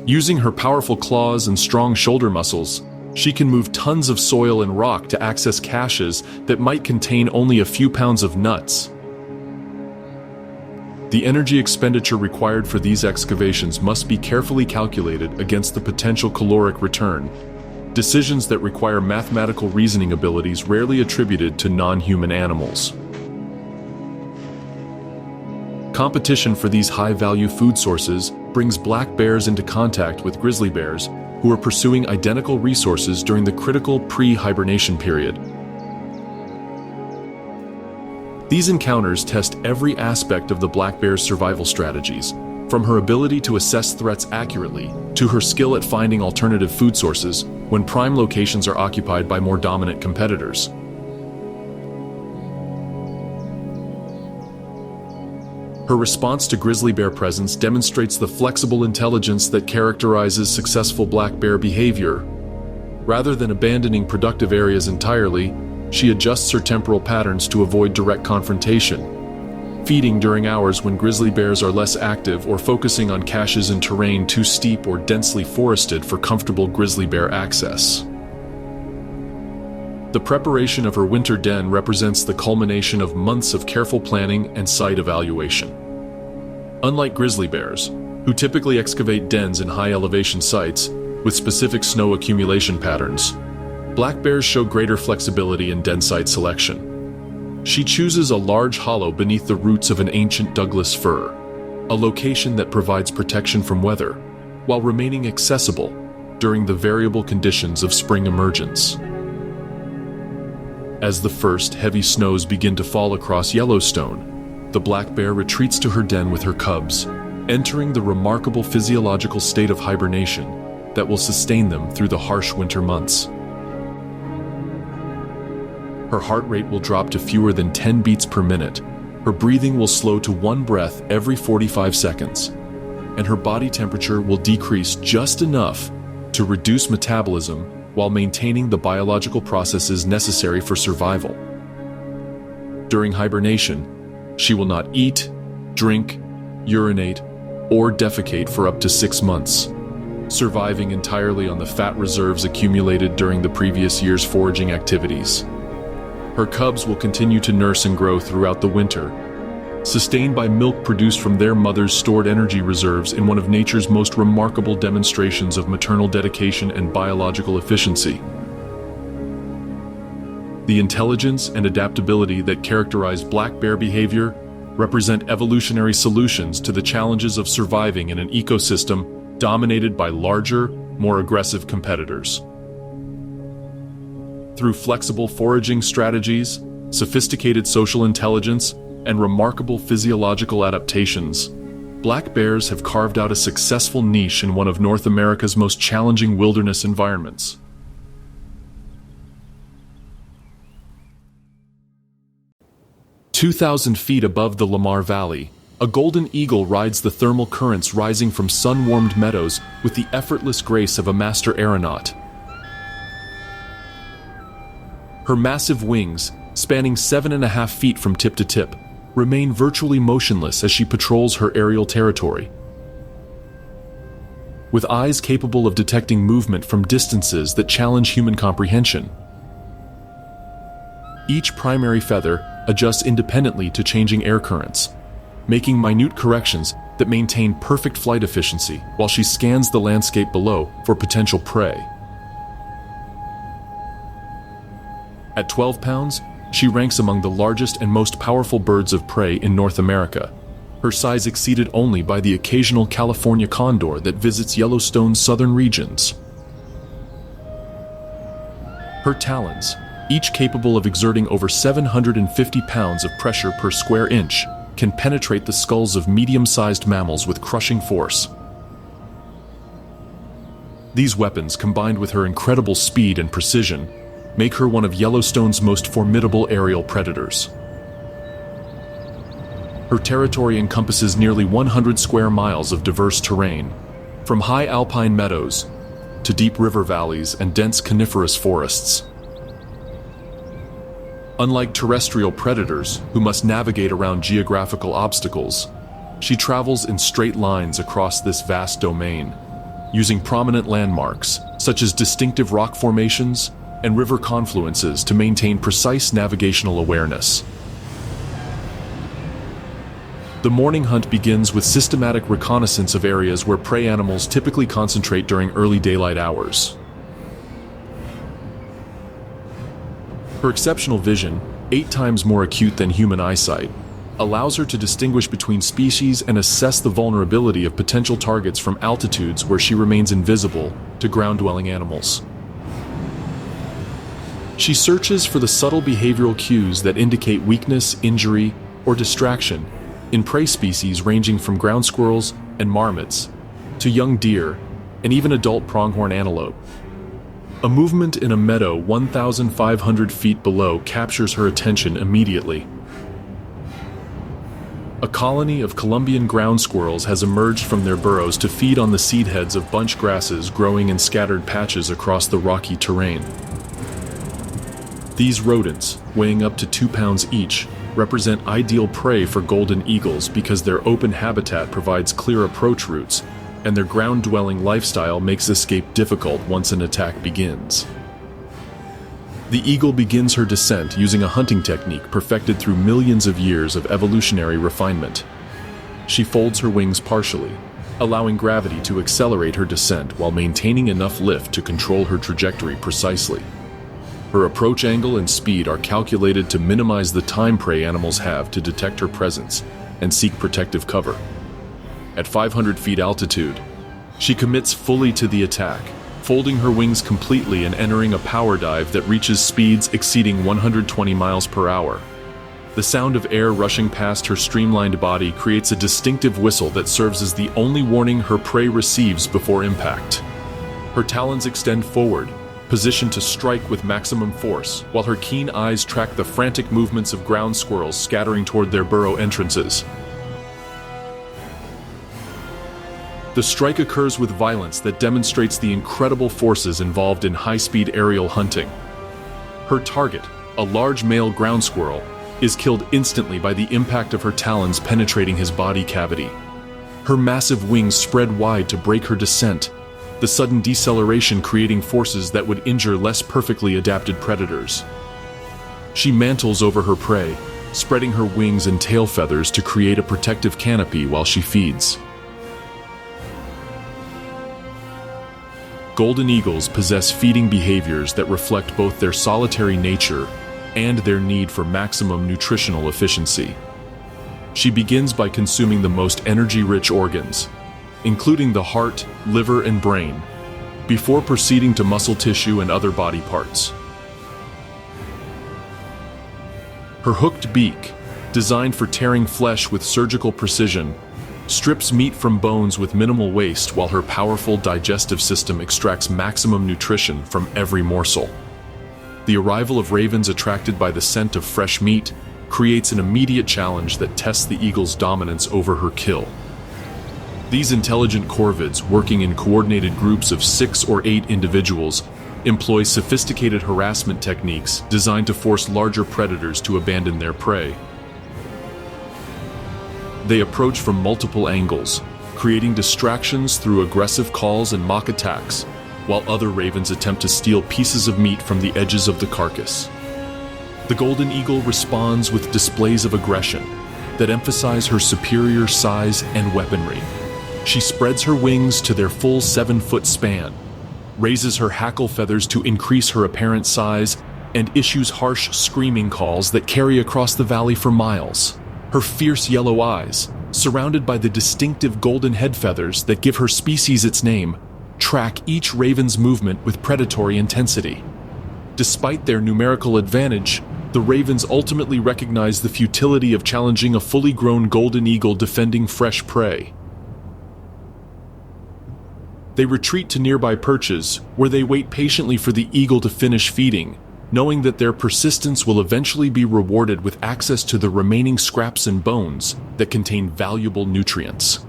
Using her powerful claws and strong shoulder muscles, she can move tons of soil and rock to access caches that might contain only a few pounds of nuts. The energy expenditure required for these excavations must be carefully calculated against the potential caloric return, decisions that require mathematical reasoning abilities rarely attributed to non-human animals. Competition for these high-value food sources brings black bears into contact with grizzly bears who are pursuing identical resources during the critical pre-hibernation period. These encounters test every aspect of the black bear's survival strategies, from her ability to assess threats accurately to her skill at finding alternative food sources when prime locations are occupied by more dominant competitors. Her response to grizzly bear presence demonstrates the flexible intelligence that characterizes successful black bear behavior. Rather than abandoning productive areas entirely, she adjusts her temporal patterns to avoid direct confrontation, feeding during hours when grizzly bears are less active or focusing on caches in terrain too steep or densely forested for comfortable grizzly bear access. The preparation of her winter den represents the culmination of months of careful planning and site evaluation. Unlike grizzly bears, who typically excavate dens in high-elevation sites with specific snow accumulation patterns, black bears show greater flexibility in den site selection. She chooses a large hollow beneath the roots of an ancient Douglas fir, a location that provides protection from weather, while remaining accessible during the variable conditions of spring emergence. As the first heavy snows begin to fall across Yellowstone, the black bear retreats to her den with her cubs, entering the remarkable physiological state of hibernation that will sustain them through the harsh winter months. Her heart rate will drop to fewer than 10 beats per minute, her breathing will slow to one breath every 45 seconds, and her body temperature will decrease just enough to reduce metabolism while maintaining the biological processes necessary for survival. During hibernation, she will not eat, drink, urinate, or defecate for up to 6 months, surviving entirely on the fat reserves accumulated during the previous year's foraging activities. Her cubs will continue to nurse and grow throughout the winter, sustained by milk produced from their mother's stored energy reserves in one of nature's most remarkable demonstrations of maternal dedication and biological efficiency. The intelligence and adaptability that characterize black bear behavior represent evolutionary solutions to the challenges of surviving in an ecosystem dominated by larger, more aggressive competitors. Through flexible foraging strategies, sophisticated social intelligence, and remarkable physiological adaptations, black bears have carved out a successful niche in one of North America's most challenging wilderness environments. "2,000 feet above the Lamar Valley, a golden eagle rides the thermal currents rising from sun-warmed meadows with the effortless grace of a master aeronaut. Her massive wings, spanning 7.5 feet from tip to tip, remain virtually motionless as she patrols her aerial territory. With eyes capable of detecting movement from distances that challenge human comprehension, each primary feather adjusts independently to changing air currents, making minute corrections that maintain perfect flight efficiency while she scans the landscape below for potential prey. At 12 pounds, she ranks among the largest and most powerful birds of prey in North America, her size exceeded only by the occasional California condor that visits Yellowstone's southern regions. Her talons, each capable of exerting over 750 pounds of pressure per square inch, can penetrate the skulls of medium-sized mammals with crushing force. These weapons, combined with her incredible speed and precision, make her one of Yellowstone's most formidable aerial predators. Her territory encompasses nearly 100 square miles of diverse terrain, from high alpine meadows to deep river valleys and dense coniferous forests. Unlike terrestrial predators who must navigate around geographical obstacles, she travels in straight lines across this vast domain, using prominent landmarks such as distinctive rock formations and river confluences to maintain precise navigational awareness. The morning hunt begins with systematic reconnaissance of areas where prey animals typically concentrate during early daylight hours. Her exceptional vision, 8 times more acute than human eyesight, allows her to distinguish between species and assess the vulnerability of potential targets from altitudes where she remains invisible to ground-dwelling animals. She searches for the subtle behavioral cues that indicate weakness, injury, or distraction in prey species ranging from ground squirrels and marmots to young deer and even adult pronghorn antelope. A movement in a meadow 1,500 feet below captures her attention immediately. A colony of Colombian ground squirrels has emerged from their burrows to feed on the seed heads of bunch grasses growing in scattered patches across the rocky terrain. These rodents, weighing up to 2 pounds each, represent ideal prey for golden eagles because their open habitat provides clear approach routes, and their ground-dwelling lifestyle makes escape difficult once an attack begins. The eagle begins her descent using a hunting technique perfected through millions of years of evolutionary refinement. She folds her wings partially, allowing gravity to accelerate her descent while maintaining enough lift to control her trajectory precisely. Her approach angle and speed are calculated to minimize the time prey animals have to detect her presence and seek protective cover. At 500 feet altitude, she commits fully to the attack, folding her wings completely and entering a power dive that reaches speeds exceeding 120 miles per hour. The sound of air rushing past her streamlined body creates a distinctive whistle that serves as the only warning her prey receives before impact. Her talons extend forward, positioned to strike with maximum force, while her keen eyes track the frantic movements of ground squirrels scattering toward their burrow entrances. The strike occurs with violence that demonstrates the incredible forces involved in high-speed aerial hunting. Her target, a large male ground squirrel, is killed instantly by the impact of her talons penetrating his body cavity. Her massive wings spread wide to break her descent, the sudden deceleration creating forces that would injure less perfectly adapted predators. She mantles over her prey, spreading her wings and tail feathers to create a protective canopy while she feeds. Golden eagles possess feeding behaviors that reflect both their solitary nature and their need for maximum nutritional efficiency. She begins by consuming the most energy-rich organs, including the heart, liver, and brain, before proceeding to muscle tissue and other body parts. Her hooked beak, designed for tearing flesh with surgical precision, strips meat from bones with minimal waste while her powerful digestive system extracts maximum nutrition from every morsel. The arrival of ravens attracted by the scent of fresh meat creates an immediate challenge that tests the eagle's dominance over her kill. These intelligent corvids, working in coordinated groups of 6 or 8 individuals, employ sophisticated harassment techniques designed to force larger predators to abandon their prey. They approach from multiple angles, creating distractions through aggressive calls and mock attacks, while other ravens attempt to steal pieces of meat from the edges of the carcass. The golden eagle responds with displays of aggression that emphasize her superior size and weaponry. She spreads her wings to their full 7-foot span, raises her hackle feathers to increase her apparent size, and issues harsh screaming calls that carry across the valley for miles. Her fierce yellow eyes, surrounded by the distinctive golden head feathers that give her species its name, track each raven's movement with predatory intensity. Despite their numerical advantage, the ravens ultimately recognize the futility of challenging a fully grown golden eagle defending fresh prey. They retreat to nearby perches, where they wait patiently for the eagle to finish feeding, knowing that their persistence will eventually be rewarded with access to the remaining scraps and bones that contain valuable nutrients.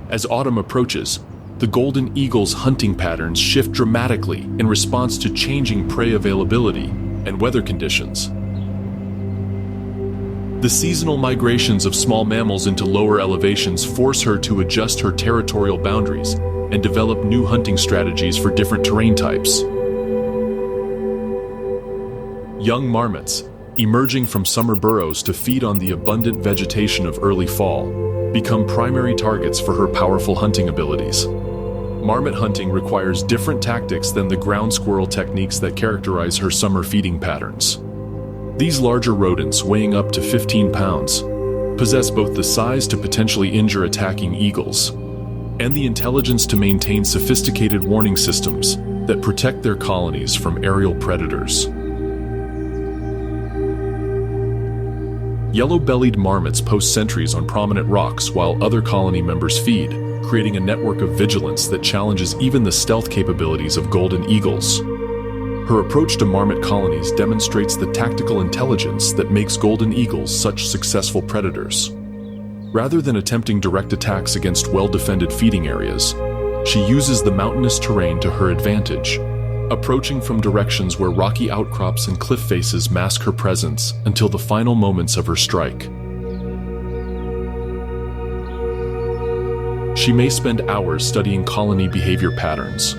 As autumn approaches, the golden eagle's hunting patterns shift dramatically in response to changing prey availability and weather conditions. The seasonal migrations of small mammals into lower elevations force her to adjust her territorial boundaries and develop new hunting strategies for different terrain types. Young marmots, emerging from summer burrows to feed on the abundant vegetation of early fall, become primary targets for her powerful hunting abilities. Marmot hunting requires different tactics than the ground squirrel techniques that characterize her summer feeding patterns. These larger rodents, weighing up to 15 pounds, possess both the size to potentially injure attacking eagles and the intelligence to maintain sophisticated warning systems that protect their colonies from aerial predators. Yellow-bellied marmots post sentries on prominent rocks while other colony members feed, creating a network of vigilance that challenges even the stealth capabilities of golden eagles. Her approach to marmot colonies demonstrates the tactical intelligence that makes golden eagles such successful predators. Rather than attempting direct attacks against well-defended feeding areas, she uses the mountainous terrain to her advantage, approaching from directions where rocky outcrops and cliff faces mask her presence until the final moments of her strike. She may spend hours studying colony behavior patterns,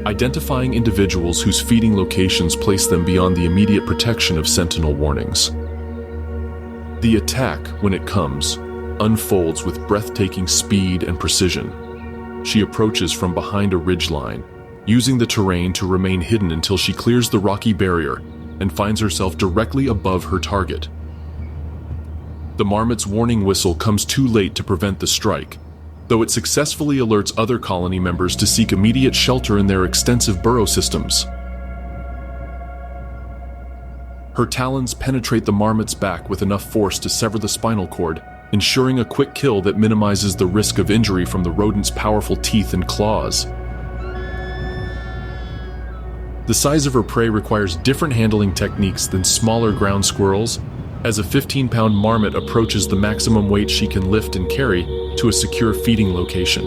identifying individuals whose feeding locations place them beyond the immediate protection of sentinel warnings. The attack, when it comes, unfolds with breathtaking speed and precision. She approaches from behind a ridgeline, using the terrain to remain hidden until she clears the rocky barrier and finds herself directly above her target. The marmot's warning whistle comes too late to prevent the strike, though it successfully alerts other colony members to seek immediate shelter in their extensive burrow systems. Her talons penetrate the marmot's back with enough force to sever the spinal cord, ensuring a quick kill that minimizes the risk of injury from the rodent's powerful teeth and claws. The size of her prey requires different handling techniques than smaller ground squirrels, as a 15-pound marmot approaches the maximum weight she can lift and carry to a secure feeding location.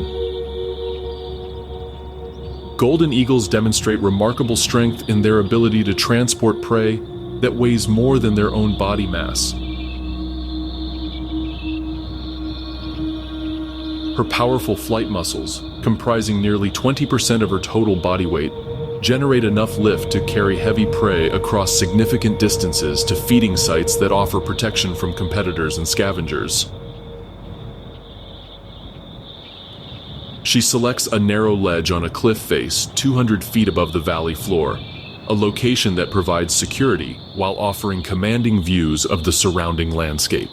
Golden eagles demonstrate remarkable strength in their ability to transport prey that weighs more than their own body mass. Her powerful flight muscles, comprising nearly 20% of her total body weight, generate enough lift to carry heavy prey across significant distances to feeding sites that offer protection from competitors and scavengers. She selects a narrow ledge on a cliff face 200 feet above the valley floor, a location that provides security while offering commanding views of the surrounding landscape.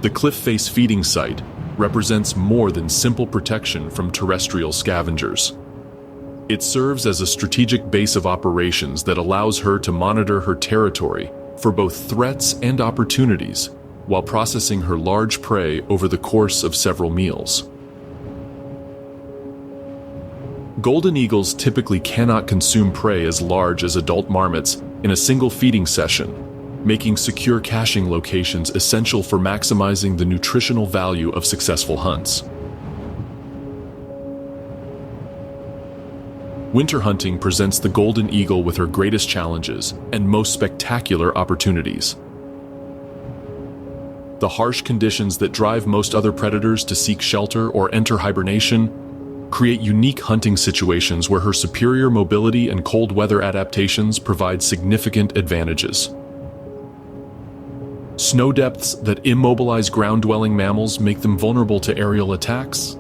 The cliff face feeding site represents more than simple protection from terrestrial scavengers. It serves as a strategic base of operations that allows her to monitor her territory for both threats and opportunities while processing her large prey over the course of several meals. Golden eagles typically cannot consume prey as large as adult marmots in a single feeding session, making secure caching locations essential for maximizing the nutritional value of successful hunts. Winter hunting presents the golden eagle with her greatest challenges and most spectacular opportunities. The harsh conditions that drive most other predators to seek shelter or enter hibernation create unique hunting situations where her superior mobility and cold weather adaptations provide significant advantages. Snow depths that immobilize ground-dwelling mammals make them vulnerable to aerial attacks,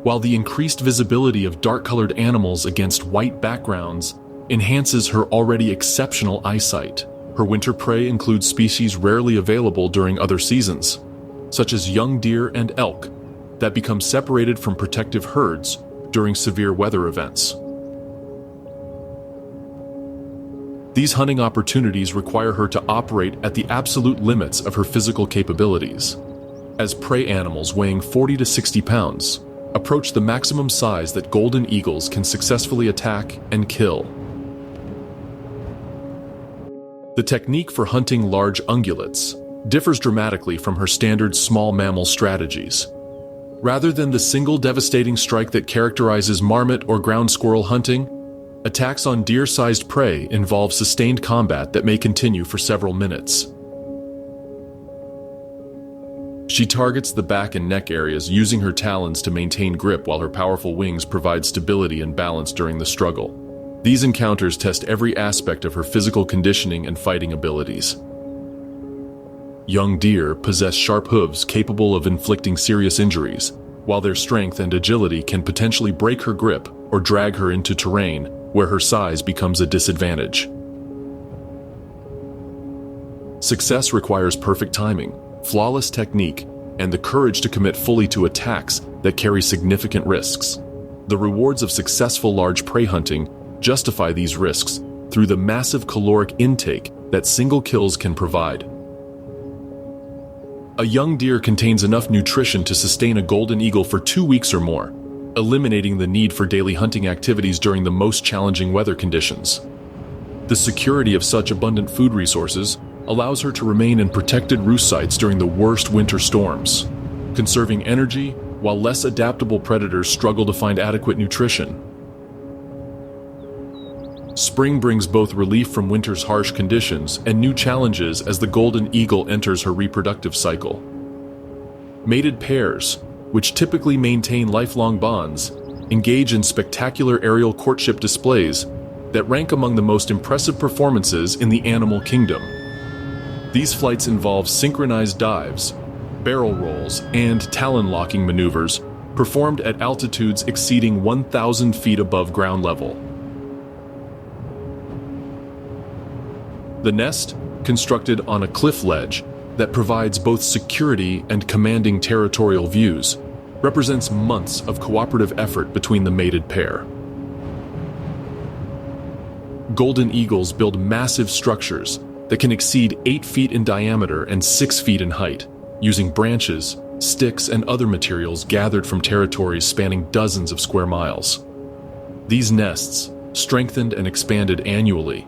while the increased visibility of dark-colored animals against white backgrounds enhances her already exceptional eyesight. Her winter prey includes species rarely available during other seasons, such as young deer and elk, that become separated from protective herds during severe weather events. These hunting opportunities require her to operate at the absolute limits of her physical capabilities, as prey animals weighing 40 to 60 pounds approach the maximum size that golden eagles can successfully attack and kill. The technique for hunting large ungulates differs dramatically from her standard small mammal strategies. Rather than the single devastating strike that characterizes marmot or ground squirrel hunting, attacks on deer-sized prey involve sustained combat that may continue for several minutes. She targets the back and neck areas using her talons to maintain grip while her powerful wings provide stability and balance during the struggle. These encounters test every aspect of her physical conditioning and fighting abilities. Young deer possess sharp hooves capable of inflicting serious injuries, while their strength and agility can potentially break her grip or drag her into terrain where her size becomes a disadvantage. Success requires perfect timing, flawless technique, and the courage to commit fully to attacks that carry significant risks. The rewards of successful large prey hunting justify these risks through the massive caloric intake that single kills can provide. A young deer contains enough nutrition to sustain a golden eagle for 2 weeks or more, eliminating the need for daily hunting activities during the most challenging weather conditions. The security of such abundant food resources allows her to remain in protected roost sites during the worst winter storms, conserving energy while less adaptable predators struggle to find adequate nutrition. Spring brings both relief from winter's harsh conditions and new challenges as the golden eagle enters her reproductive cycle. Mated pairs, which typically maintain lifelong bonds, engage in spectacular aerial courtship displays that rank among the most impressive performances in the animal kingdom. These flights involve synchronized dives, barrel rolls, and talon-locking maneuvers performed at altitudes exceeding 1,000 feet above ground level. The nest, constructed on a cliff ledge that provides both security and commanding territorial views, represents months of cooperative effort between the mated pair. Golden eagles build massive structures that can exceed 8 feet in diameter and 6 feet in height, using branches, sticks, and other materials gathered from territories spanning dozens of square miles. These nests, strengthened and expanded annually,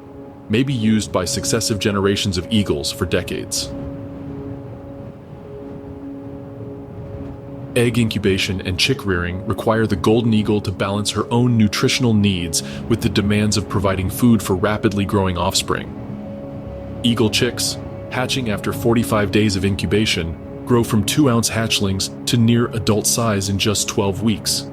may be used by successive generations of eagles for decades. Egg incubation and chick rearing require the golden eagle to balance her own nutritional needs with the demands of providing food for rapidly growing offspring. Eagle chicks, hatching after 45 days of incubation, grow from 2-ounce hatchlings to near adult size in just 12 weeks.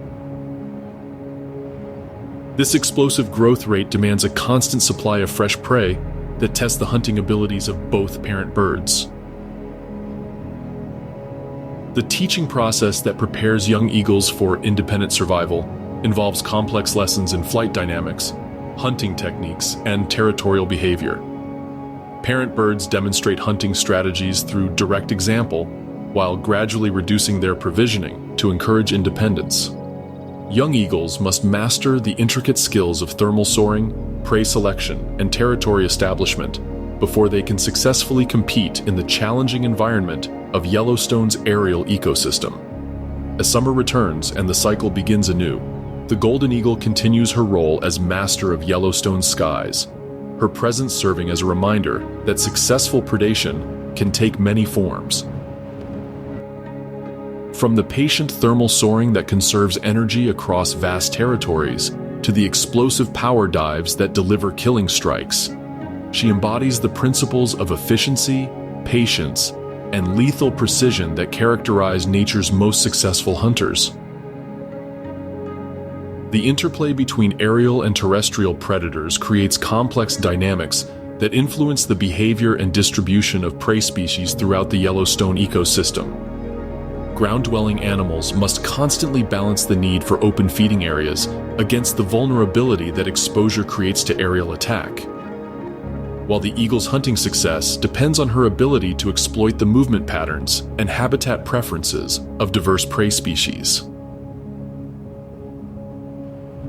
This explosive growth rate demands a constant supply of fresh prey that tests the hunting abilities of both parent birds. The teaching process that prepares young eagles for independent survival involves complex lessons in flight dynamics, hunting techniques, and territorial behavior. Parent birds demonstrate hunting strategies through direct example, while gradually reducing their provisioning to encourage independence. Young eagles must master the intricate skills of thermal soaring, prey selection, and territory establishment before they can successfully compete in the challenging environment of Yellowstone's aerial ecosystem. As summer returns and the cycle begins anew, the golden eagle continues her role as master of Yellowstone's skies, her presence serving as a reminder that successful predation can take many forms. From the patient thermal soaring that conserves energy across vast territories to the explosive power dives that deliver killing strikes, she embodies the principles of efficiency, patience, and lethal precision that characterize nature's most successful hunters. The interplay between aerial and terrestrial predators creates complex dynamics that influence the behavior and distribution of prey species throughout the Yellowstone ecosystem. Ground-dwelling animals must constantly balance the need for open feeding areas against the vulnerability that exposure creates to aerial attack, while the eagle's hunting success depends on her ability to exploit the movement patterns and habitat preferences of diverse prey species.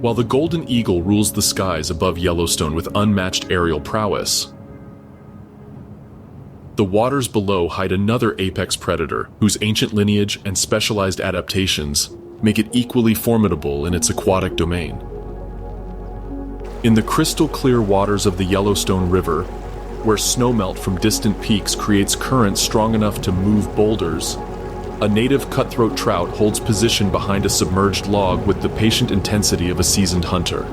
While the golden eagle rules the skies above Yellowstone with unmatched aerial prowess, the waters below hide another apex predator whose ancient lineage and specialized adaptations make it equally formidable in its aquatic domain. In the crystal-clear waters of the Yellowstone River, where snowmelt from distant peaks creates currents strong enough to move boulders, a native cutthroat trout holds position behind a submerged log with the patient intensity of a seasoned hunter.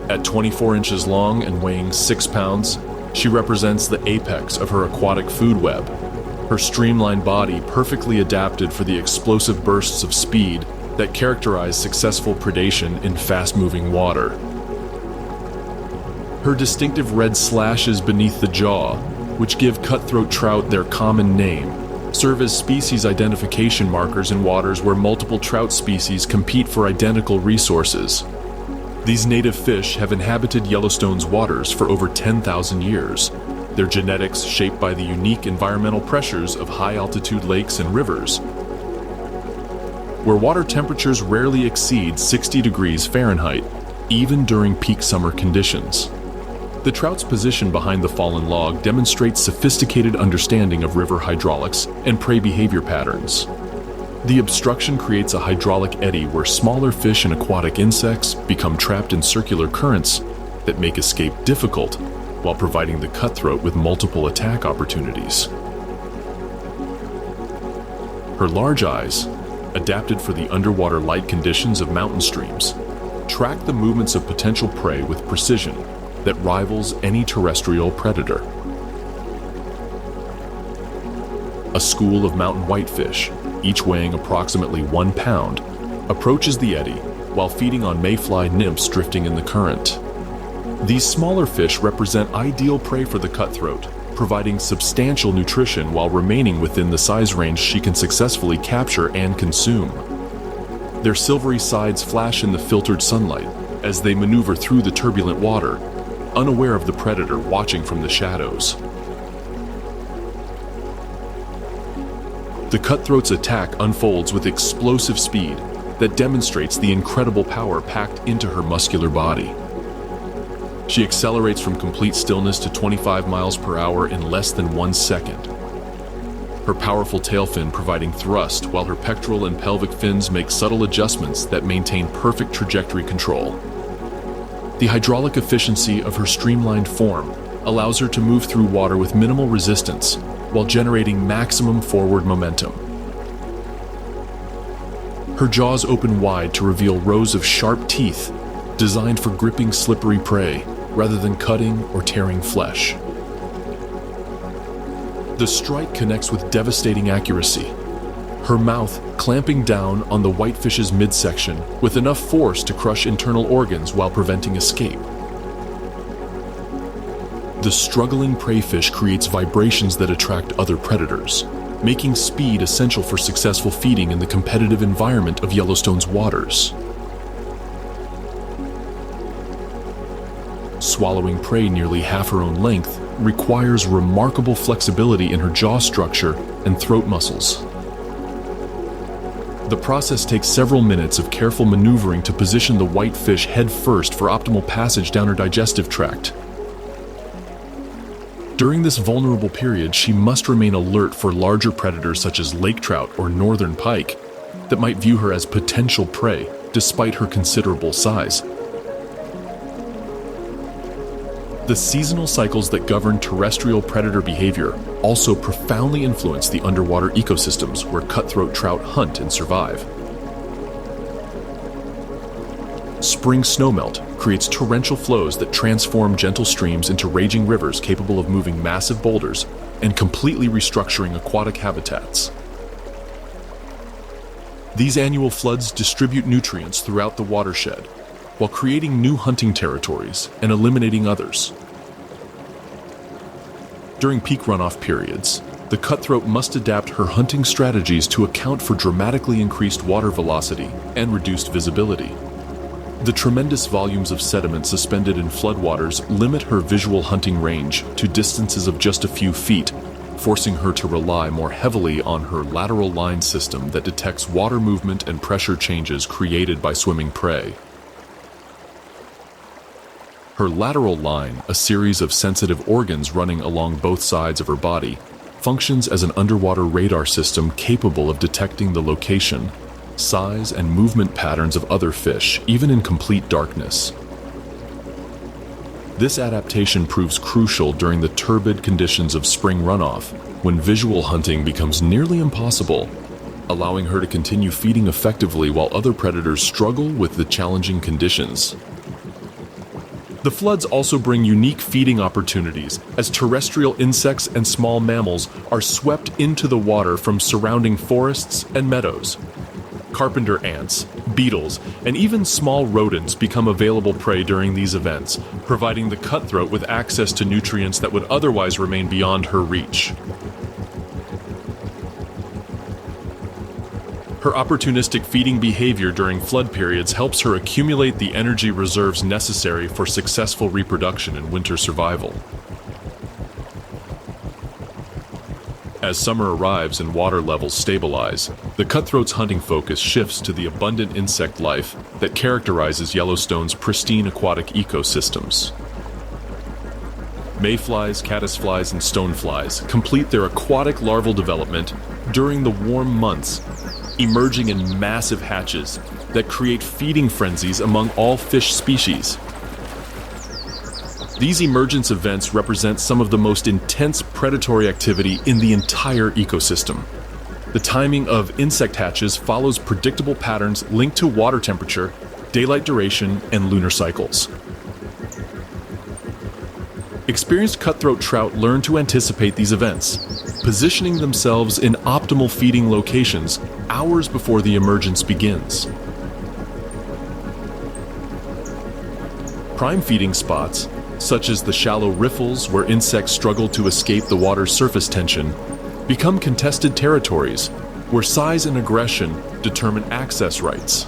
At 24 inches long and weighing 6 pounds, she represents the apex of her aquatic food web, her streamlined body perfectly adapted for the explosive bursts of speed that characterize successful predation in fast-moving water. Her distinctive red slashes beneath the jaw, which give cutthroat trout their common name, serve as species identification markers in waters where multiple trout species compete for identical resources. These native fish have inhabited Yellowstone's waters for over 10,000 years, their genetics shaped by the unique environmental pressures of high-altitude lakes and rivers, where water temperatures rarely exceed 60 degrees Fahrenheit, even during peak summer conditions. The trout's position behind the fallen log demonstrates sophisticated understanding of river hydraulics and prey behavior patterns. The obstruction creates a hydraulic eddy where smaller fish and aquatic insects become trapped in circular currents that make escape difficult, while providing the cutthroat with multiple attack opportunities. Her large eyes, adapted for the underwater light conditions of mountain streams, track the movements of potential prey with precision that rivals any terrestrial predator. A school of mountain whitefish, each weighing approximately 1 pound, approaches the eddy while feeding on mayfly nymphs drifting in the current. These smaller fish represent ideal prey for the cutthroat, providing substantial nutrition while remaining within the size range she can successfully capture and consume. Their silvery sides flash in the filtered sunlight as they maneuver through the turbulent water, unaware of the predator watching from the shadows. The cutthroat's attack unfolds with explosive speed that demonstrates the incredible power packed into her muscular body. She accelerates from complete stillness to 25 miles per hour in less than 1 second. Her powerful tail fin providing thrust, while her pectoral and pelvic fins make subtle adjustments that maintain perfect trajectory control. The hydraulic efficiency of her streamlined form allows her to move through water with minimal resistance while generating maximum forward momentum. Her jaws open wide to reveal rows of sharp teeth designed for gripping slippery prey rather than cutting or tearing flesh. The strike connects with devastating accuracy, her mouth clamping down on the whitefish's midsection with enough force to crush internal organs while preventing escape. The struggling prey fish creates vibrations that attract other predators, making speed essential for successful feeding in the competitive environment of Yellowstone's waters. Swallowing prey nearly half her own length requires remarkable flexibility in her jaw structure and throat muscles. The process takes several minutes of careful maneuvering to position the whitefish head first for optimal passage down her digestive tract. During this vulnerable period, she must remain alert for larger predators such as lake trout or northern pike that might view her as potential prey despite her considerable size. The seasonal cycles that govern terrestrial predator behavior also profoundly influence the underwater ecosystems where cutthroat trout hunt and survive. Spring snowmelt creates torrential flows that transform gentle streams into raging rivers capable of moving massive boulders and completely restructuring aquatic habitats. These annual floods distribute nutrients throughout the watershed, while creating new hunting territories and eliminating others. During peak runoff periods, the cutthroat must adapt her hunting strategies to account for dramatically increased water velocity and reduced visibility. The tremendous volumes of sediment suspended in floodwaters limit her visual hunting range to distances of just a few feet, forcing her to rely more heavily on her lateral line system that detects water movement and pressure changes created by swimming prey. Her lateral line, a series of sensitive organs running along both sides of her body, functions as an underwater radar system capable of detecting the location, size, and movement patterns of other fish, even in complete darkness. This adaptation proves crucial during the turbid conditions of spring runoff, when visual hunting becomes nearly impossible, allowing her to continue feeding effectively while other predators struggle with the challenging conditions. The floods also bring unique feeding opportunities as terrestrial insects and small mammals are swept into the water from surrounding forests and meadows. Carpenter ants, beetles, and even small rodents become available prey during these events, providing the cutthroat with access to nutrients that would otherwise remain beyond her reach. Her opportunistic feeding behavior during flood periods helps her accumulate the energy reserves necessary for successful reproduction and winter survival. As summer arrives and water levels stabilize, the cutthroat's hunting focus shifts to the abundant insect life that characterizes Yellowstone's pristine aquatic ecosystems. Mayflies, caddisflies, and stoneflies complete their aquatic larval development during the warm months, emerging in massive hatches that create feeding frenzies among all fish species. These emergence events represent some of the most intense predatory activity in the entire ecosystem. The timing of insect hatches follows predictable patterns linked to water temperature, daylight duration, and lunar cycles. Experienced cutthroat trout learn to anticipate these events, positioning themselves in optimal feeding locations hours before the emergence begins. Prime feeding spots, such as the shallow riffles where insects struggle to escape the water's surface tension, become contested territories where size and aggression determine access rights.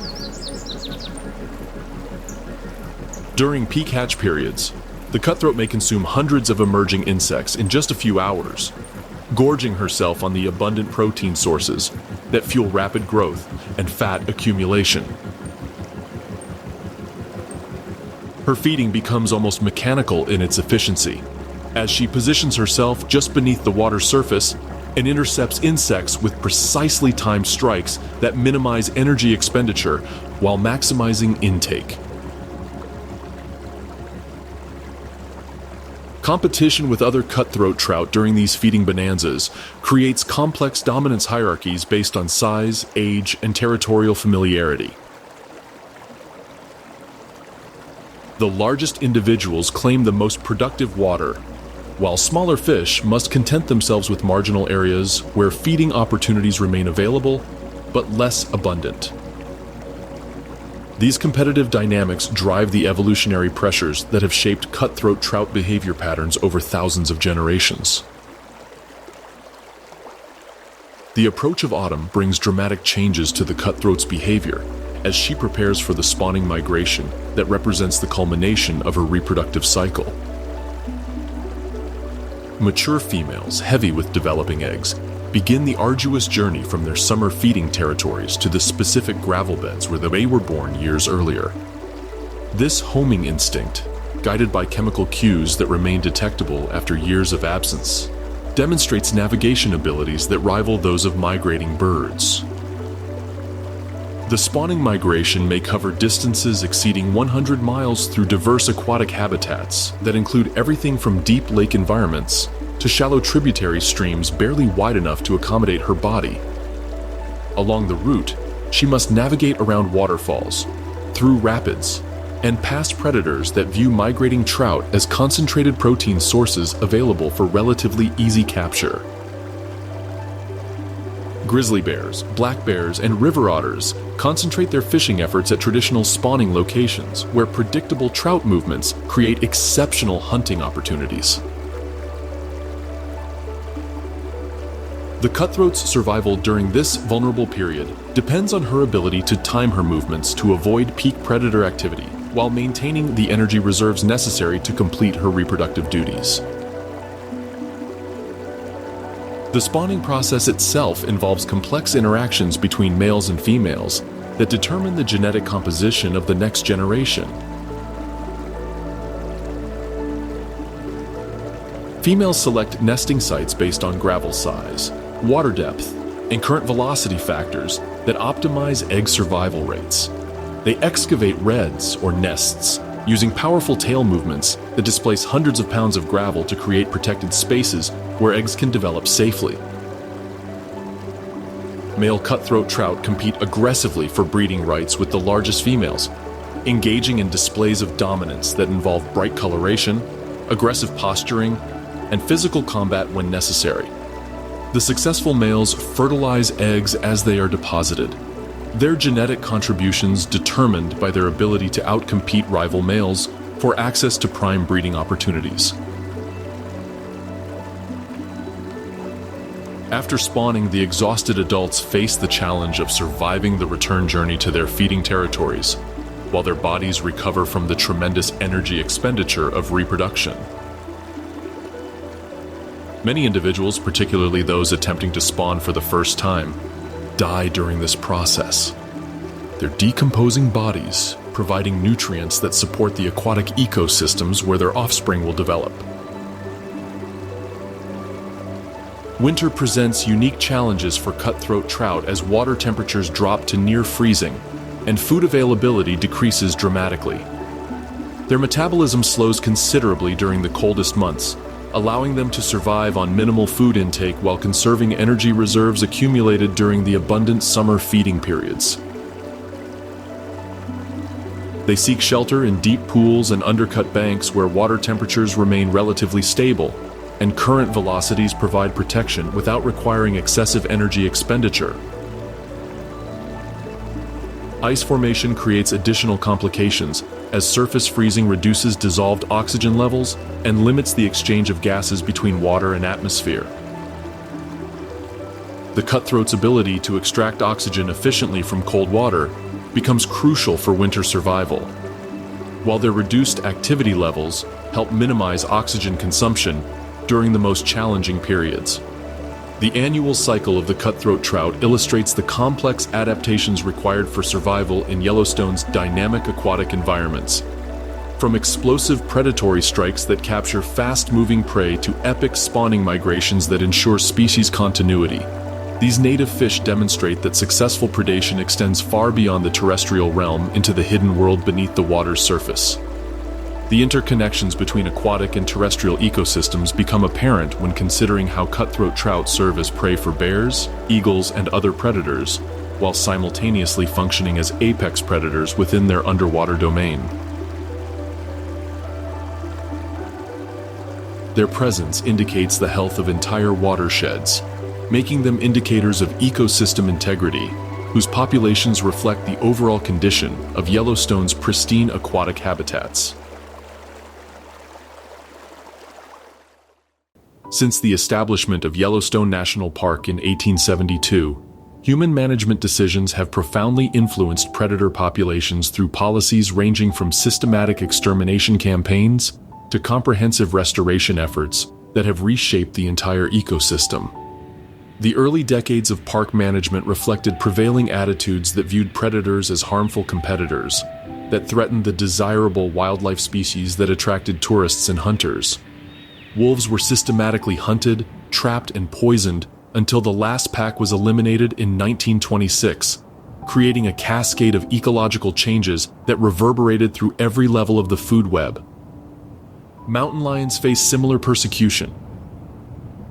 During peak hatch periods, the cutthroat may consume hundreds of emerging insects in just a few hours, gorging herself on the abundant protein sources that fuel rapid growth and fat accumulation. Her feeding becomes almost mechanical in its efficiency, as she positions herself just beneath the water's surface and intercepts insects with precisely timed strikes that minimize energy expenditure while maximizing intake. Competition with other cutthroat trout during these feeding bonanzas creates complex dominance hierarchies based on size, age, and territorial familiarity. The largest individuals claim the most productive water, while smaller fish must content themselves with marginal areas where feeding opportunities remain available, but less abundant. These competitive dynamics drive the evolutionary pressures that have shaped cutthroat trout behavior patterns over thousands of generations. The approach of autumn brings dramatic changes to the cutthroat's behavior as she prepares for the spawning migration that represents the culmination of her reproductive cycle. Mature females, heavy with developing eggs, begin the arduous journey from their summer feeding territories to the specific gravel beds where they were born years earlier. This homing instinct, guided by chemical cues that remain detectable after years of absence, demonstrates navigation abilities that rival those of migrating birds. The spawning migration may cover distances exceeding 100 miles through diverse aquatic habitats that include everything from deep lake environments to shallow tributary streams barely wide enough to accommodate her body. Along the route, she must navigate around waterfalls, through rapids, and past predators that view migrating trout as concentrated protein sources available for relatively easy capture. Grizzly bears, black bears, and river otters concentrate their fishing efforts at traditional spawning locations where predictable trout movements create exceptional hunting opportunities. The cutthroat's survival during this vulnerable period depends on her ability to time her movements to avoid peak predator activity while maintaining the energy reserves necessary to complete her reproductive duties. The spawning process itself involves complex interactions between males and females that determine the genetic composition of the next generation. Females select nesting sites based on gravel size, water depth, and current velocity factors that optimize egg survival rates. They excavate redds, or nests, using powerful tail movements that displace hundreds of pounds of gravel to create protected spaces where eggs can develop safely. Male cutthroat trout compete aggressively for breeding rights with the largest females, engaging in displays of dominance that involve bright coloration, aggressive posturing, and physical combat when necessary. The successful males fertilize eggs as they are deposited, their genetic contributions determined by their ability to outcompete rival males for access to prime breeding opportunities. After spawning, the exhausted adults face the challenge of surviving the return journey to their feeding territories, while their bodies recover from the tremendous energy expenditure of reproduction. Many individuals, particularly those attempting to spawn for the first time, die during this process. Their decomposing bodies providing nutrients that support the aquatic ecosystems where their offspring will develop. Winter presents unique challenges for cutthroat trout as water temperatures drop to near freezing and food availability decreases dramatically. Their metabolism slows considerably during the coldest months, allowing them to survive on minimal food intake while conserving energy reserves accumulated during the abundant summer feeding periods. They seek shelter in deep pools and undercut banks where water temperatures remain relatively stable, and current velocities provide protection without requiring excessive energy expenditure. Ice formation creates additional complications, as surface freezing reduces dissolved oxygen levels and limits the exchange of gases between water and atmosphere. The cutthroat's ability to extract oxygen efficiently from cold water becomes crucial for winter survival, while their reduced activity levels help minimize oxygen consumption during the most challenging periods. The annual cycle of the cutthroat trout illustrates the complex adaptations required for survival in Yellowstone's dynamic aquatic environments. From explosive predatory strikes that capture fast-moving prey to epic spawning migrations that ensure species continuity, these native fish demonstrate that successful predation extends far beyond the terrestrial realm into the hidden world beneath the water's surface. The interconnections between aquatic and terrestrial ecosystems become apparent when considering how cutthroat trout serve as prey for bears, eagles, and other predators, while simultaneously functioning as apex predators within their underwater domain. Their presence indicates the health of entire watersheds, making them indicators of ecosystem integrity, whose populations reflect the overall condition of Yellowstone's pristine aquatic habitats. Since the establishment of Yellowstone National Park in 1872, human management decisions have profoundly influenced predator populations through policies ranging from systematic extermination campaigns to comprehensive restoration efforts that have reshaped the entire ecosystem. The early decades of park management reflected prevailing attitudes that viewed predators as harmful competitors, that threatened the desirable wildlife species that attracted tourists and hunters. Wolves were systematically hunted, trapped, and poisoned until the last pack was eliminated in 1926, creating a cascade of ecological changes that reverberated through every level of the food web. Mountain lions faced similar persecution,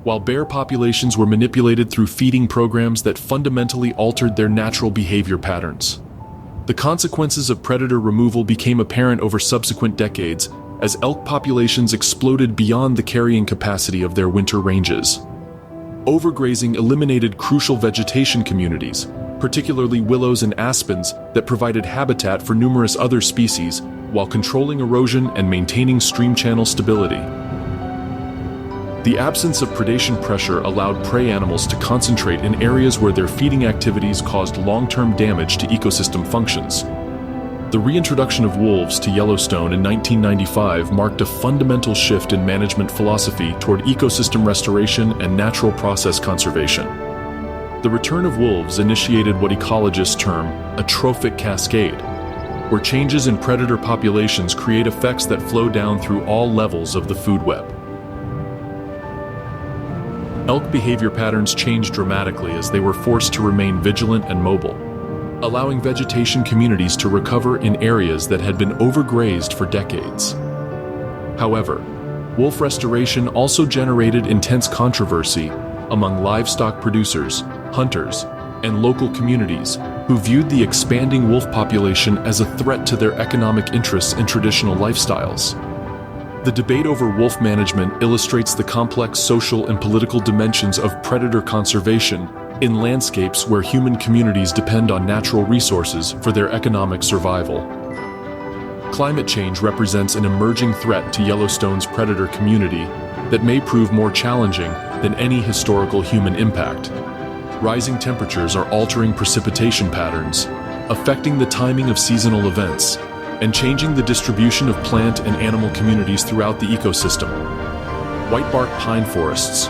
while bear populations were manipulated through feeding programs that fundamentally altered their natural behavior patterns. The consequences of predator removal became apparent over subsequent decades as elk populations exploded beyond the carrying capacity of their winter ranges. Overgrazing eliminated crucial vegetation communities, particularly willows and aspens that provided habitat for numerous other species, while controlling erosion and maintaining stream channel stability. The absence of predation pressure allowed prey animals to concentrate in areas where their feeding activities caused long-term damage to ecosystem functions. The reintroduction of wolves to Yellowstone in 1995 marked a fundamental shift in management philosophy toward ecosystem restoration and natural process conservation. The return of wolves initiated what ecologists term a trophic cascade, where changes in predator populations create effects that flow down through all levels of the food web. Elk behavior patterns changed dramatically as they were forced to remain vigilant and mobile, allowing vegetation communities to recover in areas that had been overgrazed for decades. However, wolf restoration also generated intense controversy among livestock producers, hunters, and local communities who viewed the expanding wolf population as a threat to their economic interests and traditional lifestyles. The debate over wolf management illustrates the complex social and political dimensions of predator conservation in landscapes where human communities depend on natural resources for their economic survival. Climate change represents an emerging threat to Yellowstone's predator community that may prove more challenging than any historical human impact. Rising temperatures are altering precipitation patterns, affecting the timing of seasonal events, and changing the distribution of plant and animal communities throughout the ecosystem. Whitebark pine forests,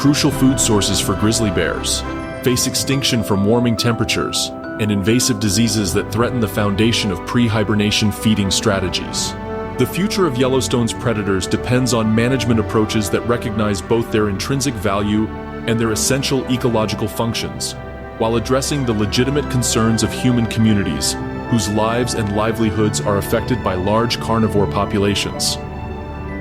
crucial food sources for grizzly bears, face extinction from warming temperatures, and invasive diseases that threaten the foundation of pre-hibernation feeding strategies. The future of Yellowstone's predators depends on management approaches that recognize both their intrinsic value and their essential ecological functions, while addressing the legitimate concerns of human communities whose lives and livelihoods are affected by large carnivore populations.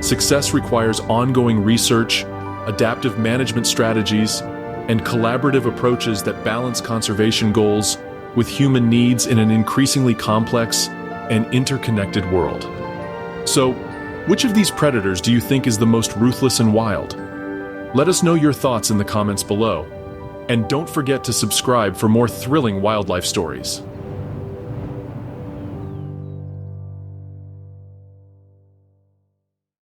Success requires ongoing research, adaptive management strategies, and collaborative approaches that balance conservation goals with human needs in an increasingly complex and interconnected world. So, which of these predators do you think is the most ruthless and wild? Let us know your thoughts in the comments below. And don't forget to subscribe for more thrilling wildlife stories.